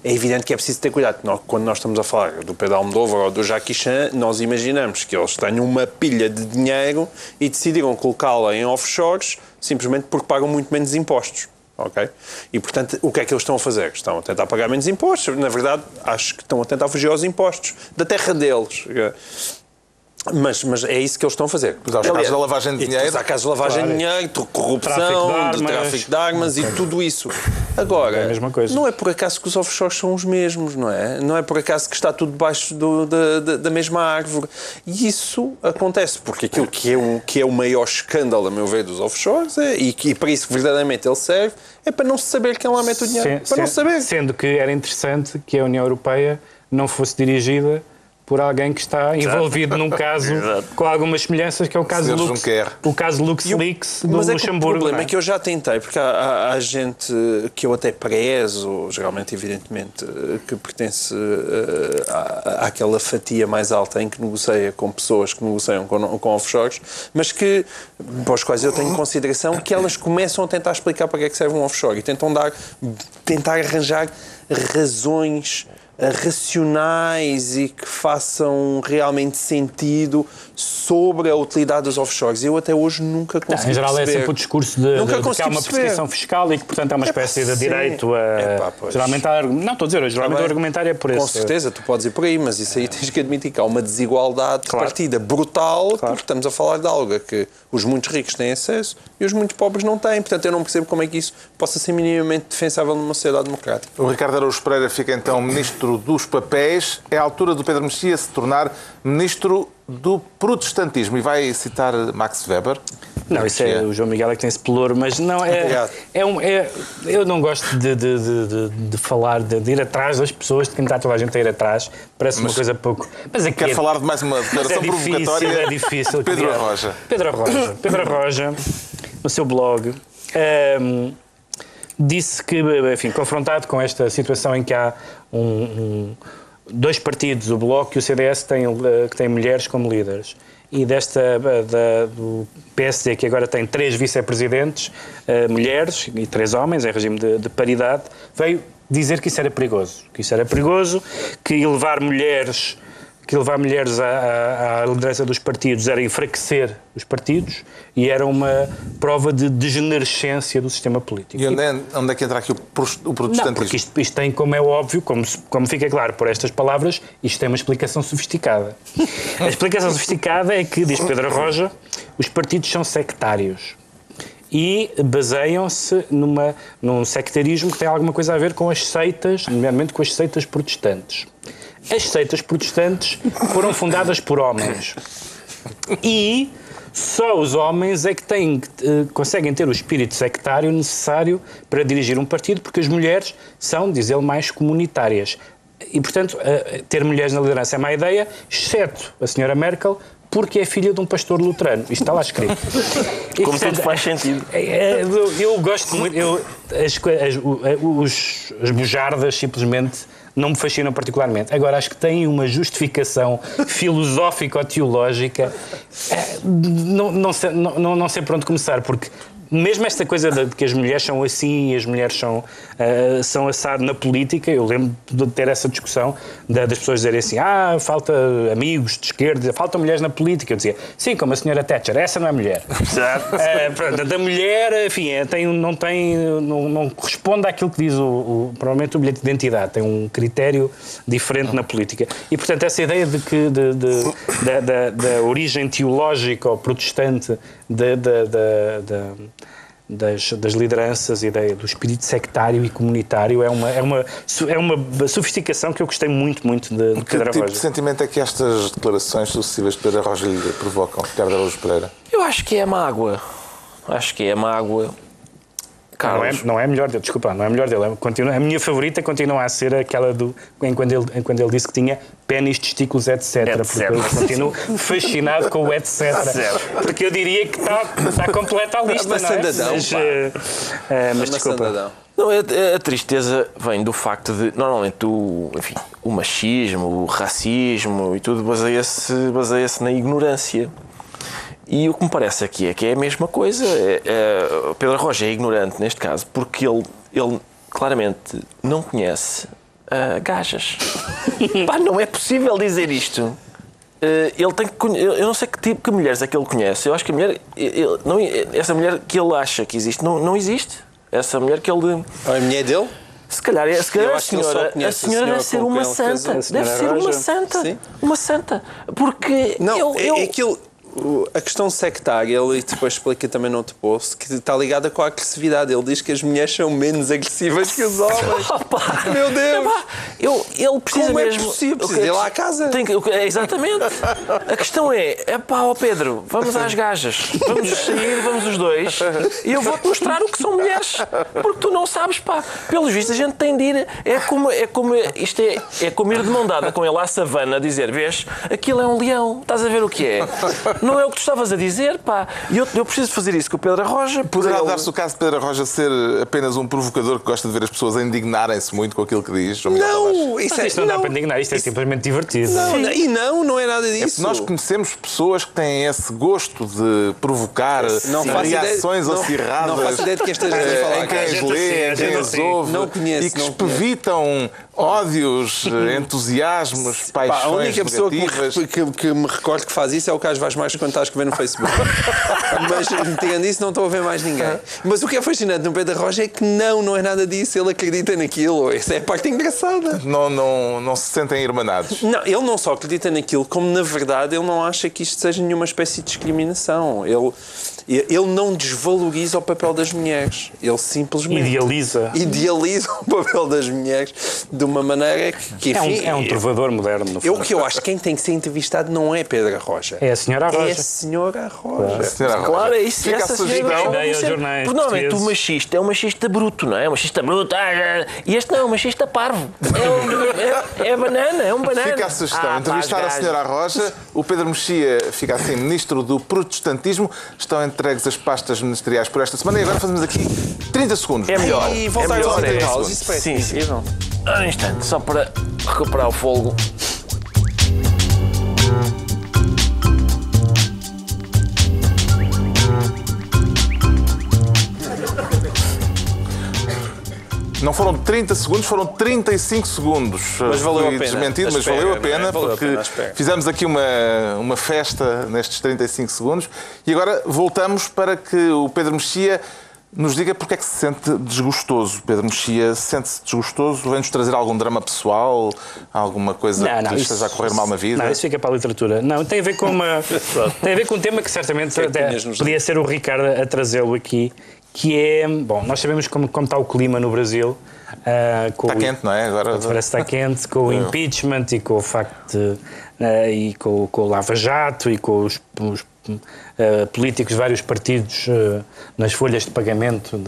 É evidente que é preciso ter cuidado. Quando nós estamos a falar do Pedro Almodóvar ou do Jackie Chan, nós imaginamos que eles têm uma pilha de dinheiro e decidiram colocá-la em offshores simplesmente porque pagam muito menos impostos. Okay? E, portanto, o que é que eles estão a fazer? Estão a tentar pagar menos impostos. Na verdade, acho que estão a tentar fugir aos impostos da terra deles. Mas é isso que eles estão a fazer. Há casos de lavagem de dinheiro. Há casos de lavagem de dinheiro, de corrupção, de tráfico de armas e tudo isso. Agora, é a mesma coisa. Não é por acaso que os offshores são os mesmos, não é? Não é por acaso que está tudo debaixo da mesma árvore. E isso acontece porque aquilo que é o maior escândalo, a meu ver, dos offshores, e para isso que verdadeiramente ele serve, é para não se saber quem lá mete o dinheiro. Para não saber. Sendo que era interessante que a União Europeia não fosse dirigida por alguém que está envolvido num caso com algumas semelhanças, que é o caso LuxLeaks do Luxemburgo. O problema é que eu já tentei, porque há gente que eu até prezo, geralmente, evidentemente, que pertence àquela fatia mais alta em que negocia com pessoas que negociam com offshores, mas que, para os quais eu tenho consideração, que elas começam a tentar explicar para que é que serve um offshore e tentar arranjar razões racionais e que façam realmente sentido sobre a utilidade dos offshores. Eu até hoje nunca consegui Em geral perceber. é sempre o discurso de que há uma perseguição fiscal e que, portanto, há uma espécie de direito a... Geralmente há... Não, estou a dizer, geralmente o argumentário é por isso. Com certeza, tu podes ir por aí, mas isso aí tens que admitir que há uma desigualdade de partida brutal, porque estamos a falar de algo a que os muito ricos têm acesso e os muito pobres não têm. Portanto, eu não percebo como é que isso possa ser minimamente defensável numa sociedade democrática. O Ricardo Araújo Pereira fica então ministro dos papéis. É a altura do Pedro Mexia se tornar ministro do protestantismo. E vai citar Max Weber? Não, isso é o João Miguel é que tem esse pelouro, mas não eu não gosto de falar, de ir atrás das pessoas, de tentar toda a gente a ir atrás. Parece uma coisa pouco. Mas é quer falar de mais uma declaração provocatória? É difícil. Pedro Arroja. Pedro Arroja, no seu blog, disse que, enfim, confrontado com esta situação em que há dois partidos, o Bloco e o CDS, que têm mulheres como líderes, e do PSD, que agora tem 3 vice-presidentes, mulheres e 3 homens, em regime de paridade, veio dizer que isso era perigoso. Que levar mulheres à liderança dos partidos era enfraquecer os partidos e era uma prova de degenerescência do sistema político. E onde é que entra aqui o protestantismo? Não, porque isto tem, como é óbvio, como fica claro por estas palavras, isto tem uma explicação sofisticada. A explicação sofisticada é que, diz Pedro Arroja, os partidos são sectários e baseiam-se num sectarismo que tem alguma coisa a ver com as seitas, nomeadamente com as seitas protestantes. As seitas protestantes foram fundadas por homens e só os homens é que conseguem ter o espírito sectário necessário para dirigir um partido, porque as mulheres são, diz ele, mais comunitárias. E, portanto, ter mulheres na liderança é má ideia, exceto a senhora Merkel, porque é filha de um pastor luterano. Isto está lá escrito. Como tudo faz sentido. Eu gosto muito... As bujardas, simplesmente, não me fascinam particularmente. Agora, acho que têm uma justificação filosófica ou teológica. Não sei por onde começar, porque mesmo esta coisa de que as mulheres são assim e as mulheres são assado na política, eu lembro de ter essa discussão das pessoas dizerem assim, falta amigos de esquerda, faltam mulheres na política. Eu dizia, sim, como a senhora Thatcher, essa não é mulher. Pronto, da mulher, enfim, não corresponde àquilo que diz provavelmente o bilhete de identidade, tem um critério diferente na política. E, portanto, essa ideia de que da origem teológica ou protestante das lideranças e do espírito sectário e comunitário é uma sofisticação que eu gostei muito de Pedro Arroja. Que tipo de sentimento é que estas declarações sucessivas de Pedro Arroja lhe provocam, Ricardo Araújo Pereira? Eu acho que é mágoa. Carlos. Não é a melhor dele, desculpa, não é a melhor dele. A minha favorita continua a ser aquela quando ele disse que tinha pênis, testículos, etc. Porque eu continuo fascinado com o etc. Porque eu diria que está completa a lista, mas desculpa. Não, a tristeza vem do facto de, normalmente, o machismo, o racismo e tudo baseia-se na ignorância. E o que me parece aqui é que é a mesma coisa. Pedro Arroja é ignorante neste caso porque ele claramente não conhece gajas. Não é possível dizer isto. Ele tem que eu não sei que tipo de mulheres é que ele conhece. Eu acho que essa mulher que ele acha que existe não existe. Essa mulher que ele... A mulher dele? Se calhar a senhora deve ser uma santa. Deve ser uma santa. Sim. Uma santa. Porque a questão sectária, ele depois explica também no outro post, que está ligada com a agressividade. Ele diz que as mulheres são menos agressivas que os homens. Meu Deus! Ele precisa como mesmo... é possível? Precisa ir lá à casa. Exatamente. A questão é Pedro, vamos às gajas. Vamos sair, vamos os dois, e eu vou-te mostrar o que são mulheres. Porque tu não sabes, pelos vistos, a gente tem de ir... É como ir de mão dada com ele à savana, dizer, vês, aquilo é um leão, estás a ver o que é? Não é o que tu estavas a dizer, E eu preciso fazer isso com o Pedro Arroja. Poderá dar-se o caso de Pedro Arroja ser apenas um provocador que gosta de ver as pessoas a indignarem-se muito com aquilo que diz? Isto não dá para indignar, isto é simplesmente divertido. Não é nada disso. Nós conhecemos pessoas que têm esse gosto de provocar reações acirradas. Não faço ideia de quem esteja a falar. Em quem as lê, em quem as ouve. Não conheço. E que espevitam ódios, entusiasmos, paixões a única pessoa negativas. que me recordo que faz isso é o Carlos Vaz Mais quando está a escrever no Facebook. Mas, entendo isso, não estou a ver mais ninguém. Mas o que é fascinante no Pedro Arroja é que não é nada disso. Ele acredita naquilo. Essa é a parte engraçada. Não se sentem irmanados. Não, ele não só acredita naquilo, como na verdade ele não acha que isto seja nenhuma espécie de discriminação. Ele não desvaloriza o papel das mulheres. Ele simplesmente idealiza o papel das mulheres de uma maneira que enfim... É um trovador moderno, no fundo. O que eu acho que quem tem que ser entrevistado não é Pedro Arroja. É a senhora Arroja. É a senhora Arroja. Claro, é isso. Fica a sugestão. Porque normalmente o machista é um machista bruto, não é? Um machista bruto. E este não é um machista parvo. É banana, é um banana. Fica a sugestão. Entrevistar a senhora Arroja. O Pedro Mexia fica assim, ministro do protestantismo. Estão entregues as pastas ministeriais por esta semana e agora fazemos aqui 30 segundos. É melhor. E voltar aos intervalos. Isso parece possível. Um instante, só para recuperar o fôlego. Não foram 30 segundos, foram 35 segundos. Mas valeu a pena. Desmentido, mas valeu a pena, porque fizemos aqui uma festa nestes 35 segundos. E agora voltamos para que o Pedro Mexia nos diga porque é que se sente desgostoso. Pedro Mexia sente-se desgostoso? Vem-nos trazer algum drama pessoal? Alguma coisa que esteja a correr mal na vida? Não, isso fica para a literatura. Não, tem a ver com um tema que certamente até podia ser o Ricardo a trazê-lo aqui, que é... Bom, nós sabemos como está o clima no Brasil. Está quente, não é? Agora parece que está quente, com o impeachment e com o facto e com o Lava Jato e com os políticos de vários partidos nas folhas de pagamento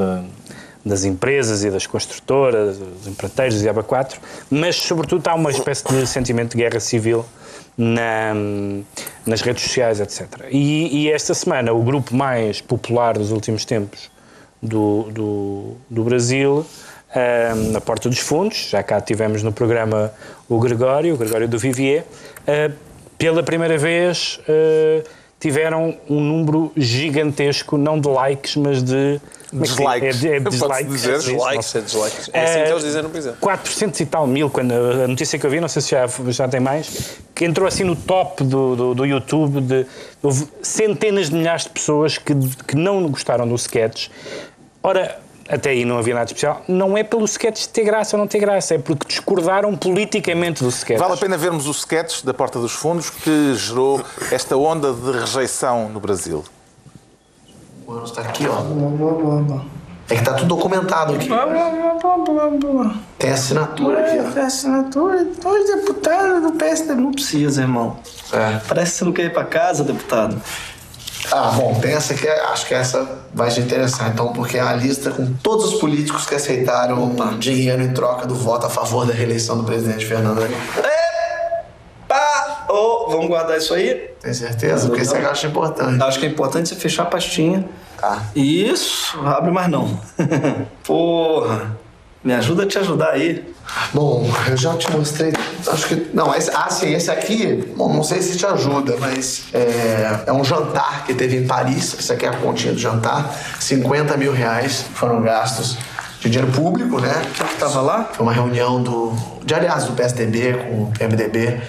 das empresas e das construtoras, dos empreiteiros e AB4, mas sobretudo há uma espécie de sentimento de guerra civil nas redes sociais, etc. E esta semana o grupo mais popular dos últimos tempos do Brasil, na Porta dos Fundos, já cá tivemos no programa o Gregório do Vivier, pela primeira vez tiveram um número gigantesco, não de likes, mas de... Dislikes. É dislikes. Dislikes. É assim que eles dizem no Brasil. 400 e tal mil, quando a notícia que eu vi, não sei se já tem mais, que entrou assim no top do YouTube, houve centenas de milhares de pessoas que não gostaram do sketch. Ora, até aí não havia nada especial. Não é pelo sketch ter graça ou não ter graça, é porque discordaram politicamente do sketch. Vale a pena vermos o sketch da Porta dos Fundos que gerou esta onda de rejeição no Brasil. O ano está aqui, ó. É que tá tudo documentado aqui. Tem assinatura aqui, ó. Tem assinatura. 2 deputados do PSDB. Não precisa, irmão. Parece que você não quer ir pra casa, deputado. Bom, tem essa aqui, acho que essa vai te interessar, então, porque é a lista com todos os políticos que aceitaram dinheiro em troca do voto a favor da reeleição do presidente Fernando Henrique. Vamos guardar isso aí? Tem certeza? Porque isso eu acho importante. Acho que é importante você fechar a pastinha. Tá. Isso, abre mais não. Porra, me ajuda a te ajudar aí. Bom, eu já te mostrei, acho que... Não, esse aqui, bom, não sei se te ajuda, mas é um jantar que teve em Paris. Isso aqui é a continha do jantar. 50 mil reais foram gastos de dinheiro público, né? Quem que tava lá? Foi uma reunião do PSDB com o PMDB.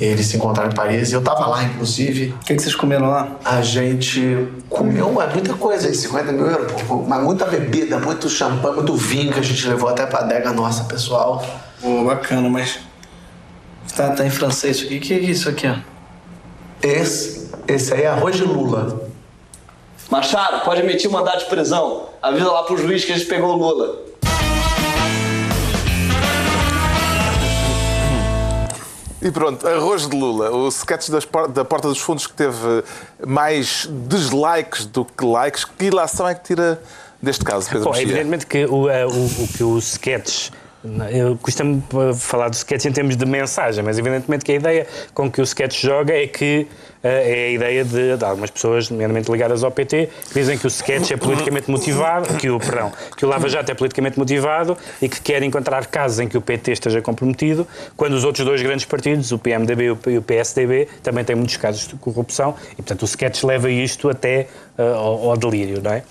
Eles se encontraram em Paris e eu tava lá, inclusive. O que vocês comeram lá? A gente comeu muita coisa aí, 50 mil euros, mas muita bebida, muito champanhe, muito vinho que a gente levou até pra adega nossa, pessoal. Bacana, mas... Tá em francês isso aqui. O que é isso aqui, ó? Esse aí é arroz de Lula. Machado, pode emitir um mandado de prisão. Avisa lá pro juiz que a gente pegou o Lula. E pronto, arroz de Lula, o sketch da Porta dos Fundos que teve mais dislikes do que likes. Que ilação é que tira deste caso, Pedro Mexia? Evidentemente que o sketch... Eu costumo falar do sketch em termos de mensagem, mas evidentemente que a ideia com que o sketch joga é que é a ideia de algumas pessoas, nomeadamente ligadas ao PT, que dizem que o sketch é politicamente motivado, que o Lava Jato é politicamente motivado e que quer encontrar casos em que o PT esteja comprometido, quando os outros dois grandes partidos, o PMDB e o PSDB, também têm muitos casos de corrupção e, portanto, o sketch leva isto até ao delírio, não é?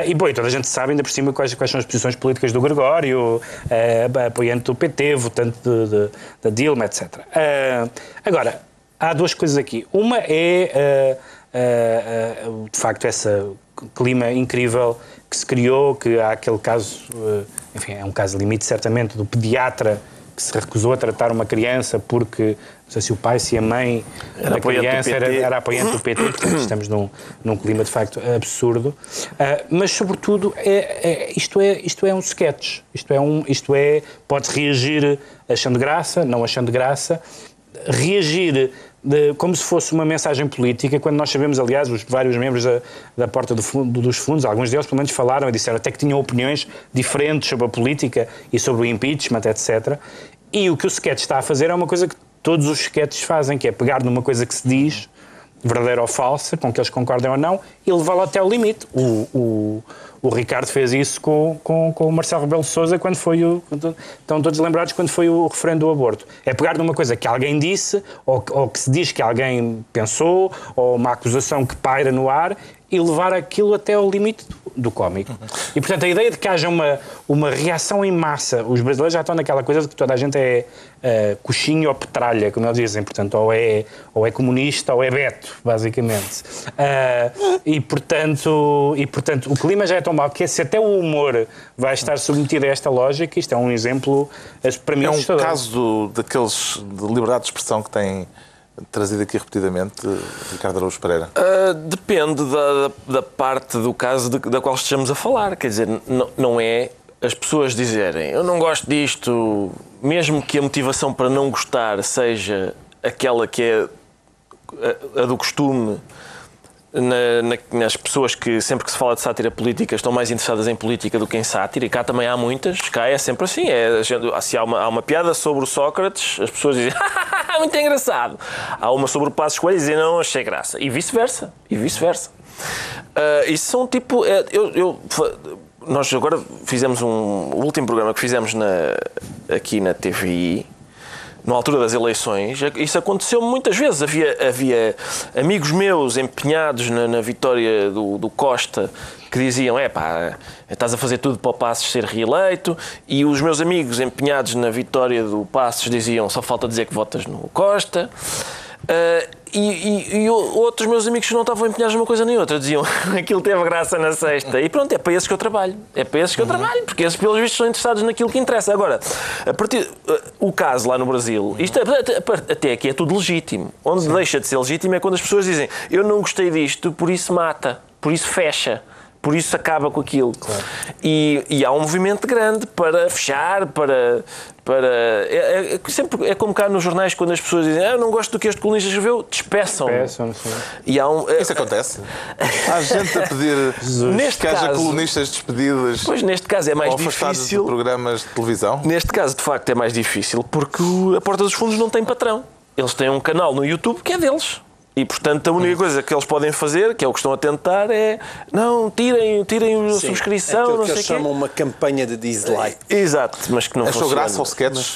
E, bom, toda a gente sabe, ainda por cima, quais são as posições políticas do Gregório, apoiante do PT, votante da Dilma, etc. Agora, há duas coisas aqui. Uma é, de facto, esse clima incrível que se criou, que há aquele caso, enfim, é um caso limite, certamente, do pediatra que se recusou a tratar uma criança porque, não sei se o pai, se a mãe da criança era apoiante do PT, portanto estamos num clima de facto absurdo, mas sobretudo isto é um sketch, pode reagir achando graça, não achando graça, reagir como se fosse uma mensagem política, quando nós sabemos, aliás, os vários membros da porta dos fundos, alguns deles pelo menos falaram e disseram até que tinham opiniões diferentes sobre a política e sobre o impeachment, etc. E o que o sketch está a fazer é uma coisa que todos os sketches fazem, que é pegar numa coisa que se diz, verdadeira ou falsa, com que eles concordem ou não, e levá-la até ao limite. O Ricardo fez isso com o Marcelo Rebelo de Sousa quando foi estão todos lembrados quando foi o referendo do aborto. É pegar numa coisa que alguém disse, ou que se diz que alguém pensou, ou uma acusação que paira no ar, e levar aquilo até ao limite do cómico. E, portanto, a ideia de que haja uma reação em massa, os brasileiros já estão naquela coisa de que toda a gente é coxinha ou petralha, como eles dizem, portanto, ou é comunista ou é Beto, basicamente. E, portanto, o clima já é tão mau que se até o humor vai estar submetido a esta lógica, isto é um exemplo, para mim, assustador. É um caso daqueles de liberdade de expressão que tem trazido aqui repetidamente, Ricardo Araújo Pereira? Depende da parte do caso da qual estejamos a falar. Quer dizer, não é as pessoas dizerem eu não gosto disto, mesmo que a motivação para não gostar seja aquela que é a do costume, nas pessoas que sempre que se fala de sátira política estão mais interessadas em política do que em sátira, e cá também há muitas, cá é sempre assim, se há uma piada sobre o Sócrates, as pessoas dizem muito engraçado, há uma sobre o Passos Coelho e dizem não, achei graça, e vice-versa, isso são tipo, nós agora fizemos o último programa que fizemos aqui na TVI, na altura das eleições, isso aconteceu muitas vezes. Havia amigos meus empenhados na vitória do Costa que diziam, estás a fazer tudo para o Passos ser reeleito, e os meus amigos empenhados na vitória do Passos diziam, só falta dizer que votas no Costa. E outros meus amigos que não estavam empenhados numa coisa nem outra diziam aquilo teve graça na sexta, e pronto, é para esses que eu trabalho, porque esses pelos vistos são interessados naquilo que interessa. Agora, o caso lá no Brasil, isto até aqui é tudo legítimo. Onde deixa de ser legítimo é quando as pessoas dizem eu não gostei disto, por isso mata, por isso fecha, por isso acaba com aquilo. Claro. E há um movimento grande para fechar, sempre é como cá nos jornais, quando as pessoas dizem eu não gosto do que este colunista escreveu, despeçam. Isso acontece? Há gente a pedir que haja colunistas despedidas. Pois, neste caso é mais difícil. De programas de televisão. Neste caso, de facto, é mais difícil porque a Porta dos Fundos não tem patrão. Eles têm um canal no YouTube que é deles. E, portanto, a única coisa que eles podem fazer, que é o que estão a tentar, é não, tirem a subscrição, aquilo não que sei eles chamam uma campanha de dislike. Exato, mas que não funciona. Achou graça ao sketch,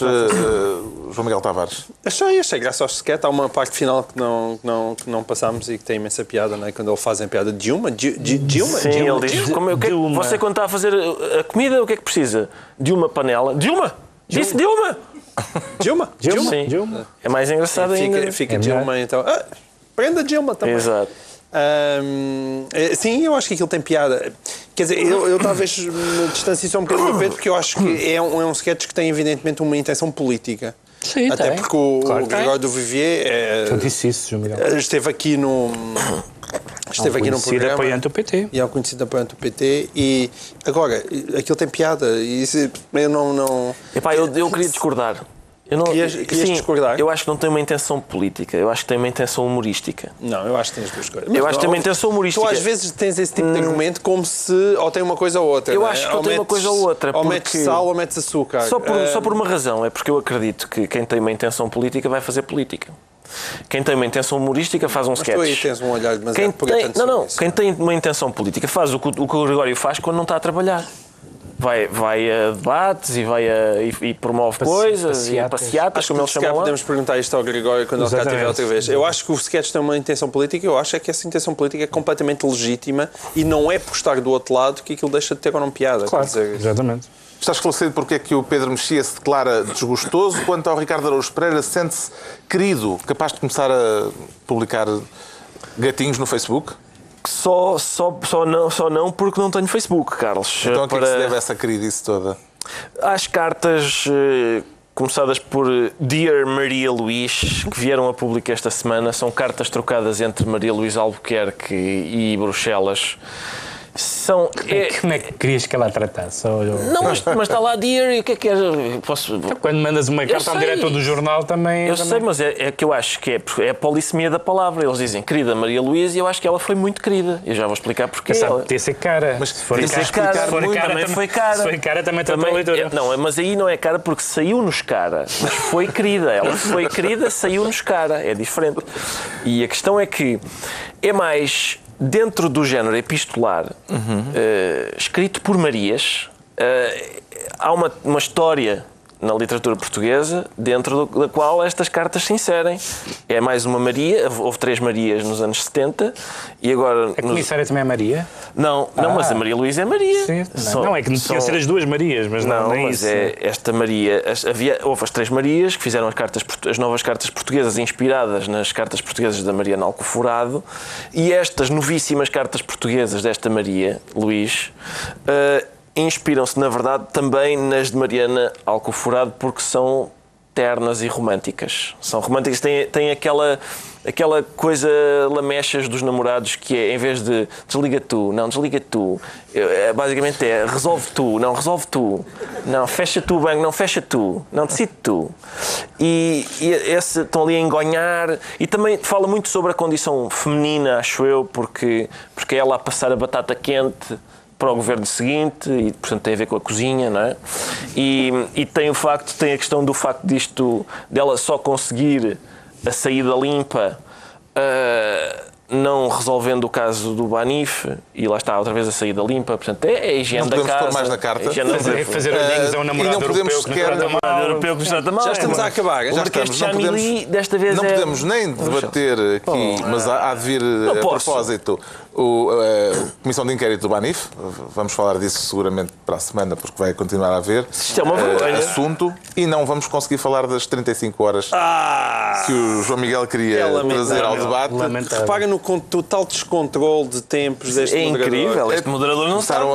João Miguel Tavares? Achei graça ao sketch. Há uma parte final que não passámos e que tem imensa piada, não é? Quando eles fazem piada de Dilma. Dilma? Sim, ele diz, você quando está a fazer a comida, o que é que precisa? De uma panela. Dilma! Disse Dilma! Dilma. É mais engraçado ainda. Fica Dilma, então... Prenda Dilma também. Exato. Sim, eu acho que aquilo tem piada. Quer dizer, eu talvez me distancie só um bocadinho do Pedro, porque eu acho que é um sketch que tem evidentemente uma intenção política. Sim, até porque o Gregório do Vivier esteve aqui no programa. Apoiante do PT. E é um conhecido apoiante do PT. E agora, aquilo tem piada. E eu não... eu queria discordar. Querias discordar? Eu acho que não tem uma intenção política, eu acho que tem uma intenção humorística. Não, eu acho que tens duas coisas. Eu acho que tem uma intenção humorística. Tu às vezes tens esse tipo de argumento como se ou tem uma coisa ou outra. Eu acho que ou tem uma coisa ou outra. Ou metes sal ou metes açúcar. Só por uma razão, é porque eu acredito que quem tem uma intenção política vai fazer política. Quem tem uma intenção humorística faz um sketch. Mas tu aí tens um olhar demasiado quem tem uma intenção política faz o que o Gregório faz quando não está a trabalhar. Vai a debates e promove coisas e passeatas, como eles chamam lá. Podemos perguntar isto ao Gregório quando ele cá estiver outra vez. Eu acho que o sketch tem uma intenção política, eu acho que essa intenção política é completamente legítima e não é por estar do outro lado que aquilo deixa de ter ou não piada. Claro, exatamente. Está esclarecido porque é que o Pedro Mexia se declara desgostoso, quanto ao Ricardo Araújo Pereira sente-se querido, capaz de começar a publicar gatinhos no Facebook? Só não porque não tenho Facebook, Carlos. Então a que é que se deve essa queridice toda? Às cartas começadas por Dear Maria Luís, que vieram a público esta semana. São cartas trocadas entre Maria Luísa Albuquerque e Bruxelas. Como é que querias que ela a tratasse? Não, mas está lá Dear, e o que é que é? Quando mandas uma carta ao diretor do jornal também... Eu sei, mas é que eu acho que é a polissemia da palavra. Eles dizem querida Maria Luísa e eu acho que ela foi muito querida. Eu já vou explicar porque ela... Podia ser cara. Mas se for cara, também foi cara. Se foi cara, também está a leitura. Não, mas aí não é cara porque saiu-nos cara. Mas foi querida. Ela foi querida, saiu-nos cara. É diferente. E a questão é que é mais... Dentro do género epistolar, escrito por Marias, há uma história na literatura portuguesa dentro da qual estas cartas se inserem. É mais uma Maria, houve 3 Marias nos anos 70 e agora... A comissária também é Maria? Não, mas a Maria Luísa é Maria. Sim. Não, é que não tinham ser as 2 Marias, mas não nem mas isso. É esta Maria... Houve as 3 Marias que fizeram as novas cartas portuguesas inspiradas nas cartas portuguesas da Mariana Alcoforado e estas novíssimas cartas portuguesas desta Maria Luís inspiram-se, na verdade, também nas de Mariana Alcoforado porque são ternas e românticas. São românticas, têm aquela coisa lamechas dos namorados que é, em vez de desliga tu, não, desliga tu, basicamente é resolve tu, não, resolve tu, não, fecha tu o banco, não, fecha tu, não, decide tu. E estão ali a engonhar e também fala muito sobre a condição feminina, acho eu, porque é ela a passar a batata quente para o governo seguinte e, portanto, tem a ver com a cozinha, não é? E tem a questão do facto dela só conseguir a saída limpa não resolvendo o caso do Banif e lá está outra vez a saída limpa, portanto é a higiene da casa. Não podemos pôr mais na carta. É fazer olhinhos a um namorado europeu que nos trata mal. Já estamos a acabar. Desta vez não podemos nem debater aqui, mas há de vir a propósito a Comissão de Inquérito do Banif. Vamos falar disso seguramente para a semana, porque vai continuar a haver assunto e não vamos conseguir falar das 35 horas que o João Miguel queria trazer ao debate. Repara no total descontrole de tempos deste moderador. É incrível, este moderador não sabe.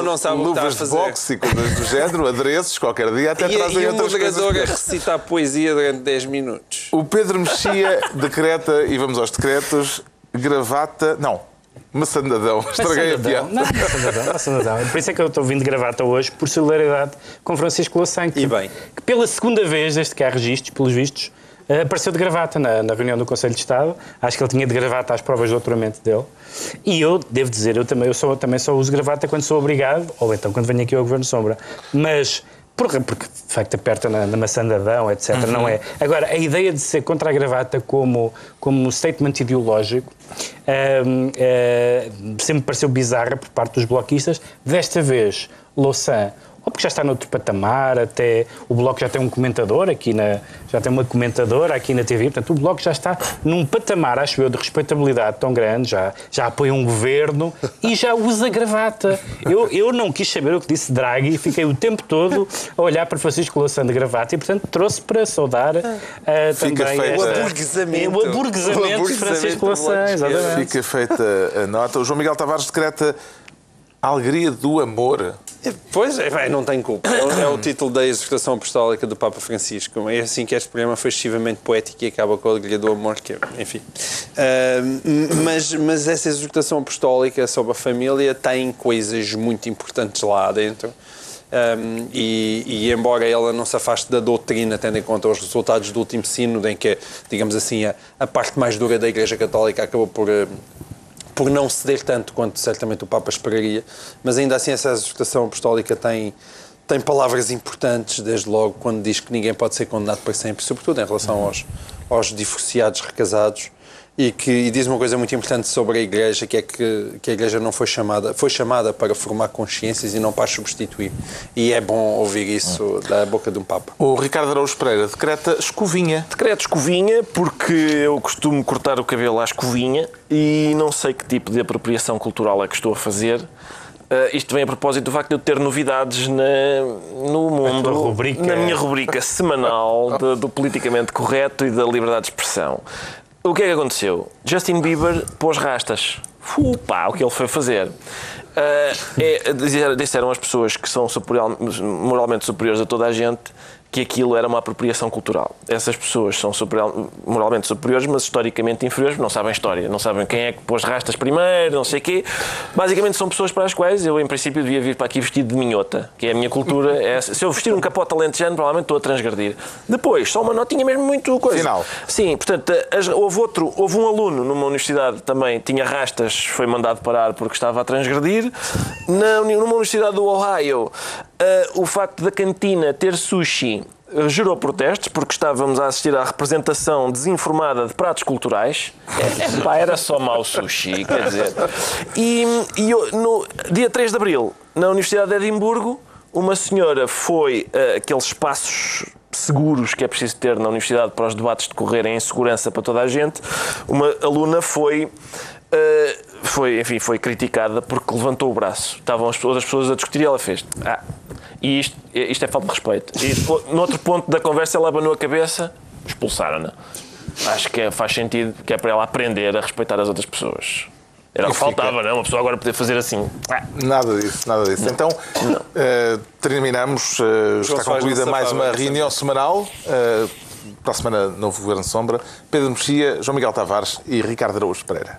Não sabe luvas de boxe e coisas do género, adereços, qualquer dia até trazem outras coisas. E o moderador a recitar poesia durante 10 minutos. O Pedro Mexia decreta, e vamos aos decretos, gravata... Não, maçandadão. Estraguei a piada. Não, maçandadão. Por isso é que eu estou vindo de gravata hoje, por solidariedade com Francisco Louçã, que pela segunda vez, desde que há registros, pelos vistos, apareceu de gravata na reunião do Conselho de Estado. Acho que ele tinha de gravata às provas de doutoramento dele. E eu, devo dizer, eu também só uso gravata quando sou obrigado, ou então quando venho aqui ao Governo Sombra. Mas, porque de facto aperta na maçandadão, etc. Não é. Agora, a ideia de ser contra a gravata como statement ideológico sempre me pareceu bizarra por parte dos bloquistas. Desta vez, Louçã, ou porque já está noutro patamar, até o Bloco já tem um comentador já tem uma comentadora aqui na TV, portanto o Bloco já está num patamar, acho eu, de respeitabilidade tão grande, já apoia um governo e já usa gravata. Eu não quis saber o que disse Draghi e fiquei o tempo todo a olhar para Francisco Louçã de gravata e, portanto, trouxe para saudar também o aburguesamento de Francisco Louçã. Fica feita a nota. O João Miguel Tavares decreta a alegria do amor. Pois é, não tem culpa. É o título da exortação apostólica do Papa Francisco. É assim que este programa foi excessivamente poético e acaba com a alegria do amor, que enfim. Mas essa exortação apostólica sobre a família tem coisas muito importantes lá dentro. E embora ela não se afaste da doutrina, tendo em conta os resultados do último sínodo, em que, digamos assim, a parte mais dura da Igreja Católica acabou por não ceder tanto quanto certamente o Papa esperaria, mas ainda assim essa exortação apostólica tem palavras importantes, desde logo quando diz que ninguém pode ser condenado para sempre, sobretudo em relação aos divorciados recasados, e diz uma coisa muito importante sobre a Igreja, que é que a Igreja não foi chamada para formar consciências e não para substituir. E é bom ouvir isso da boca de um Papa. O Ricardo Araújo Pereira decreta escovinha. Decreto escovinha porque eu costumo cortar o cabelo à escovinha e não sei que tipo de apropriação cultural é que estou a fazer. Isto vem a propósito do facto de eu ter novidades no mundo, na minha rubrica semanal do politicamente correto e da liberdade de expressão. O que é que aconteceu? Justin Bieber pôs rastas. O que ele foi fazer? Disseram as pessoas que são moralmente superiores a toda a gente que aquilo era uma apropriação cultural. Essas pessoas são moralmente superiores, mas historicamente inferiores, não sabem história, não sabem quem é que pôs rastas primeiro, não sei o quê. Basicamente são pessoas para as quais eu, em princípio, devia vir para aqui vestido de minhota, que é a minha cultura. Se eu vestir um capote alentejano, provavelmente estou a transgredir. Depois, só uma notinha mesmo muito coisa. Final. Sim, portanto, houve um aluno numa universidade também, tinha rastas, foi mandado parar porque estava a transgredir. Numa universidade do Ohio, o facto da cantina ter sushi gerou protestos porque estávamos a assistir à representação desinformada de pratos culturais. Era só mau sushi, quer dizer. E no dia 3 de Abril, na Universidade de Edimburgo, uma senhora foi aqueles espaços seguros que é preciso ter na universidade para os debates decorrerem em segurança para toda a gente. Uma aluna foi criticada porque levantou o braço. Estavam as outras pessoas a discutir e ela fez. E isto é falta de respeito. E no outro ponto da conversa ela abanou a cabeça, expulsaram-na. Acho que faz sentido, que é para ela aprender a respeitar as outras pessoas. Era o que faltava, não é? Uma pessoa agora poder fazer assim. Nada disso. Não. Então, terminamos. Está concluída mais uma reunião semanal. Para a semana, novo Governo Sombra. Pedro Mexia, João Miguel Tavares e Ricardo Araújo Pereira.